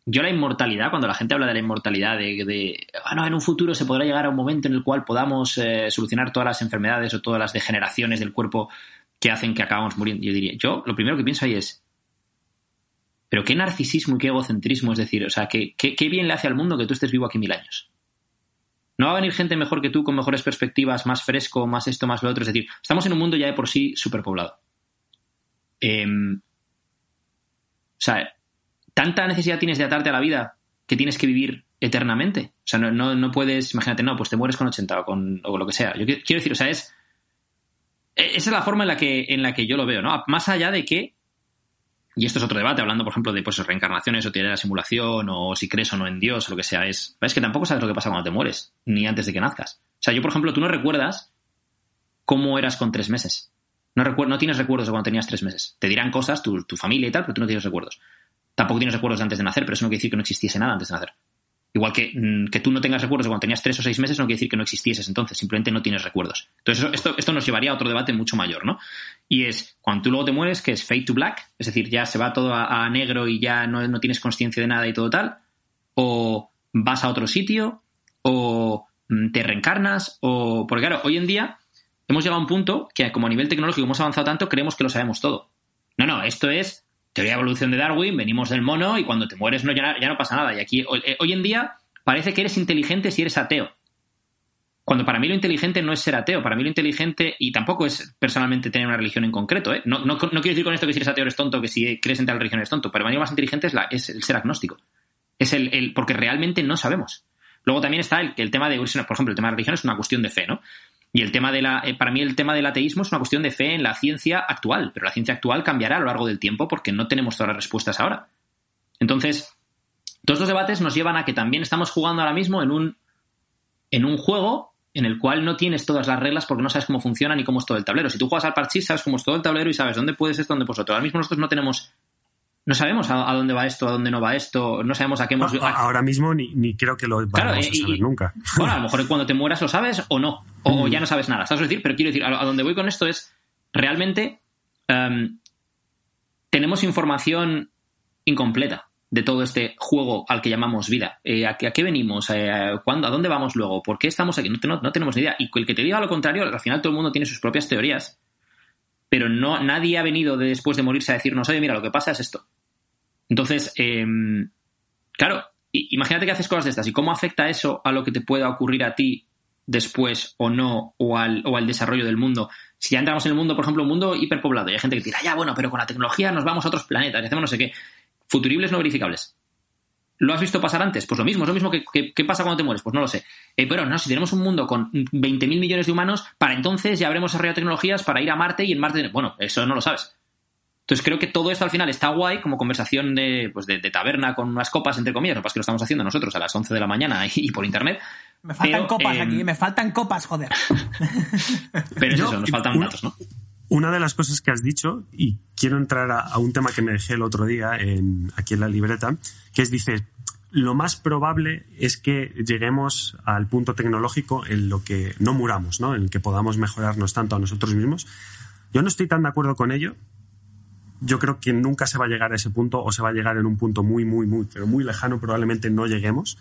Yo la inmortalidad, cuando la gente habla de la inmortalidad, en un futuro se podrá llegar a un momento en el cual podamos solucionar todas las enfermedades o todas las degeneraciones del cuerpo que hacen que acabamos muriendo. Yo lo primero que pienso ahí es, pero qué narcisismo y qué egocentrismo, es decir, o sea, qué bien le hace al mundo que tú estés vivo aquí 1000 años. No va a venir gente mejor que tú, con mejores perspectivas, más fresco, más esto, más lo otro. Es decir, estamos en un mundo ya de por sí superpoblado. sea, ¿tanta necesidad tienes de atarte a la vida que tienes que vivir eternamente? O sea, no puedes, imagínate, no, pues te mueres con 80 o lo que sea. Yo quiero decir, o sea, esa es la forma en la que yo lo veo, ¿no? Más allá de que, y esto es otro debate, hablando, por ejemplo, de pues, reencarnaciones o teoría de la simulación o si crees o no en Dios o lo que sea, es que tampoco sabes lo que pasa cuando te mueres, ni antes de que nazcas. O sea, yo, por ejemplo, tú no recuerdas cómo eras con 3 meses. No tienes recuerdos de cuando tenías 3 meses. Te dirán cosas, tu familia y tal, pero tú no tienes recuerdos. Tampoco tienes recuerdos de antes de nacer, pero eso no quiere decir que no existiese nada antes de nacer. Igual que tú no tengas recuerdos de cuando tenías 3 o 6 meses, no quiere decir que no existieses entonces, simplemente no tienes recuerdos. Entonces esto nos llevaría a otro debate mucho mayor, ¿no? Y es, cuando tú luego te mueres, que es fade to black, es decir, ya se va todo a negro y ya no tienes consciencia de nada y todo tal, o vas a otro sitio, o te reencarnas, o... Porque claro, hoy en día hemos llegado a un punto que como a nivel tecnológico hemos avanzado tanto, creemos que lo sabemos todo. No, esto es teoría de evolución de Darwin, venimos del mono y cuando te mueres ya no pasa nada. Y aquí, hoy en día, parece que eres inteligente si eres ateo. Cuando para mí lo inteligente no es ser ateo. Para mí lo inteligente, y tampoco es personalmente tener una religión en concreto, ¿eh? No quiero decir con esto que si eres ateo eres tonto, que si crees en tal religión eres tonto. Pero para mí lo más inteligente es el ser agnóstico. Es porque realmente no sabemos. Luego también está el tema de, por ejemplo, el tema de religión es una cuestión de fe, ¿no? Y el tema para mí el tema del ateísmo es una cuestión de fe en la ciencia actual, pero la ciencia actual cambiará a lo largo del tiempo porque no tenemos todas las respuestas ahora. Entonces, todos estos debates nos llevan a que también estamos jugando ahora mismo en un juego en el cual no tienes todas las reglas porque no sabes cómo funciona ni cómo es todo el tablero. Si tú juegas al parchís, sabes cómo es todo el tablero y sabes dónde puedes esto, dónde puedes otro. Ahora mismo nosotros no sabemos a dónde va esto, a dónde no va esto, no sabemos a qué hemos... Ahora mismo ni creo que lo vamos a saber nunca. Bueno, a lo mejor cuando te mueras lo sabes o no, o ya no sabes nada, ¿sabes decir? Pero quiero decir, a dónde voy con esto es, realmente tenemos información incompleta de todo este juego al que llamamos vida. ¿A qué venimos? ¿Cuándo? ¿A dónde vamos luego? ¿Por qué estamos aquí? No tenemos ni idea. Y el que te diga lo contrario, al final todo el mundo tiene sus propias teorías, pero nadie ha venido después de morirse a decirnos, oye, mira, lo que pasa es esto. Entonces, claro, imagínate que haces cosas de estas y cómo afecta eso a lo que te pueda ocurrir a ti después o no, o al desarrollo del mundo. Si ya entramos en el mundo, por ejemplo, un mundo hiperpoblado y hay gente que tira, ya, bueno, pero con la tecnología nos vamos a otros planetas y hacemos no sé qué. Futuribles no verificables. ¿Lo has visto pasar antes? Pues lo mismo, es lo mismo que pasa cuando te mueres, pues no lo sé. Pero no, si tenemos un mundo con 20.000 millones de humanos, para entonces ya habremos desarrollado tecnologías para ir a Marte y en Marte... Bueno, eso no lo sabes. Entonces creo que todo esto al final está guay como conversación de taberna con unas copas, entre comillas, lo que pasa es que lo estamos haciendo nosotros a las 11 de la mañana y por internet. Me faltan copas aquí, me faltan copas, joder. Pero es eso, nos faltan datos, ¿no? Una de las cosas que has dicho, y quiero entrar a un tema que me dejé el otro día aquí en la libreta, que es, dices, lo más probable es que lleguemos al punto tecnológico en lo que no muramos, ¿no? En el que podamos mejorarnos tanto a nosotros mismos. Yo no estoy tan de acuerdo con ello. Yo creo que nunca se va a llegar a ese punto, o se va a llegar en un punto muy, muy, muy, pero muy lejano, probablemente no lleguemos.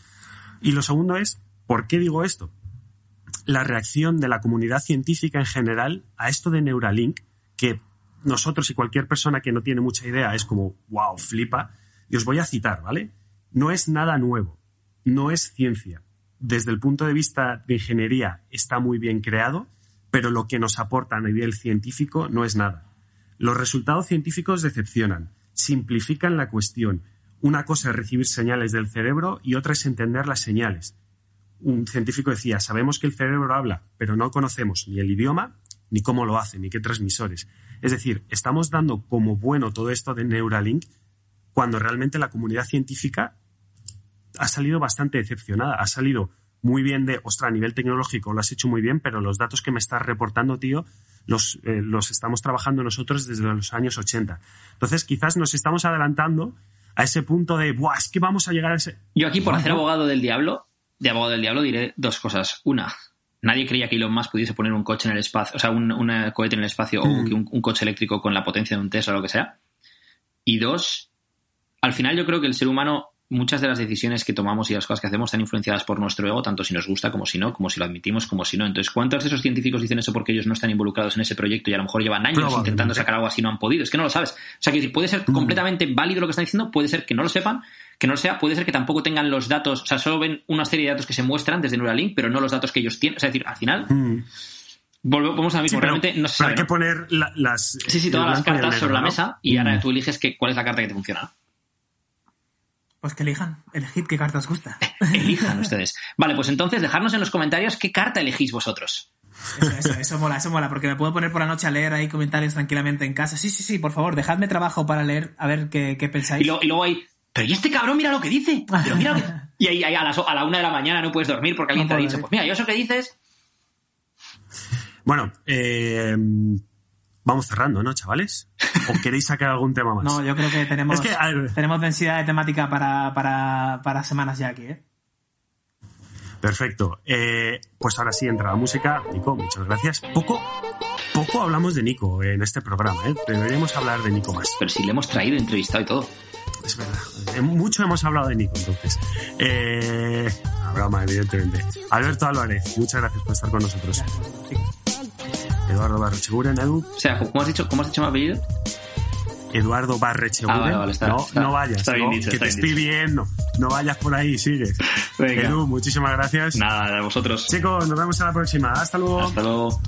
Y lo segundo es, ¿por qué digo esto? La reacción de la comunidad científica en general a esto de Neuralink, que nosotros y cualquier persona que no tiene mucha idea es como, wow, flipa. Y os voy a citar, ¿vale? No es nada nuevo, no es ciencia. Desde el punto de vista de ingeniería está muy bien creado, pero lo que nos aporta a nivel científico no es nada. Los resultados científicos decepcionan, simplifican la cuestión. Una cosa es recibir señales del cerebro y otra es entender las señales. Un científico decía, sabemos que el cerebro habla, pero no conocemos ni el idioma, ni cómo lo hace, ni qué transmisores. Es decir, estamos dando como bueno todo esto de Neuralink cuando realmente la comunidad científica ha salido bastante decepcionada. Ha salido muy bien a nivel tecnológico lo has hecho muy bien, pero los datos que me estás reportando, tío, los estamos trabajando nosotros desde los años 80. Entonces, quizás nos estamos adelantando a ese punto de, ¡buah, es que vamos a llegar a ese... Yo aquí, por hacer abogado del diablo, diré dos cosas. Una, nadie creía que Elon Musk pudiese poner un coche en el espacio, o sea, un cohete en el espacio o un coche eléctrico con la potencia de un Tesla o lo que sea. Y dos, al final yo creo que el ser humano, muchas de las decisiones que tomamos y las cosas que hacemos están influenciadas por nuestro ego, tanto si nos gusta como si no, como si lo admitimos como si no. Entonces, ¿cuántos de esos científicos dicen eso porque ellos no están involucrados en ese proyecto y a lo mejor llevan años intentando sacar algo así y no han podido? Es que no lo sabes. O sea, que puede ser completamente válido lo que están diciendo, puede ser que no lo sepan, que no lo sea, puede ser que tampoco tengan los datos, o sea, solo ven una serie de datos que se muestran desde Neuralink, pero no los datos que ellos tienen. O sea, es decir, al final... Volvemos a lo mismo, realmente no se sabe. Hay que poner las... Sí, todas las cartas sobre la mesa y ahora tú eliges cuál es la carta que te funciona. Pues que elijan. Elegid qué carta os gusta. Elijan ustedes. Vale, pues entonces dejadnos en los comentarios qué carta elegís vosotros. Eso mola, porque me puedo poner por la noche a leer ahí comentarios tranquilamente en casa. Sí, por favor, dejadme trabajo para leer, a ver qué pensáis. Y luego hay, pero ¿y este cabrón mira lo que dice? Pero mira lo que... Y ahí a la 1 de la mañana no puedes dormir porque alguien te ha dicho, pues mira, yo eso que dices... Bueno, vamos cerrando, ¿no, chavales? ¿O queréis sacar algún tema más? No, yo creo que tenemos densidad de temática para semanas ya aquí, ¿eh? Perfecto. Pues ahora sí entra la música. Nico, muchas gracias. Poco hablamos de Nico en este programa, ¿eh? Deberíamos hablar de Nico más. Pero sí le hemos traído, entrevistado y todo. Es verdad. Mucho hemos hablado de Nico, entonces. Broma, evidentemente. Alberto Álvarez, muchas gracias por estar con nosotros. Eduardo Barrecheguren, Edu. O sea, ¿cómo has dicho mi apellido? Eduardo Barrecheguren. Vale, no vayas, está bien dicho, que te estoy viendo. No vayas por ahí, sigues. Venga. Edu, muchísimas gracias. Nada, a vosotros. Chicos, nos vemos a la próxima. Hasta luego. Hasta luego.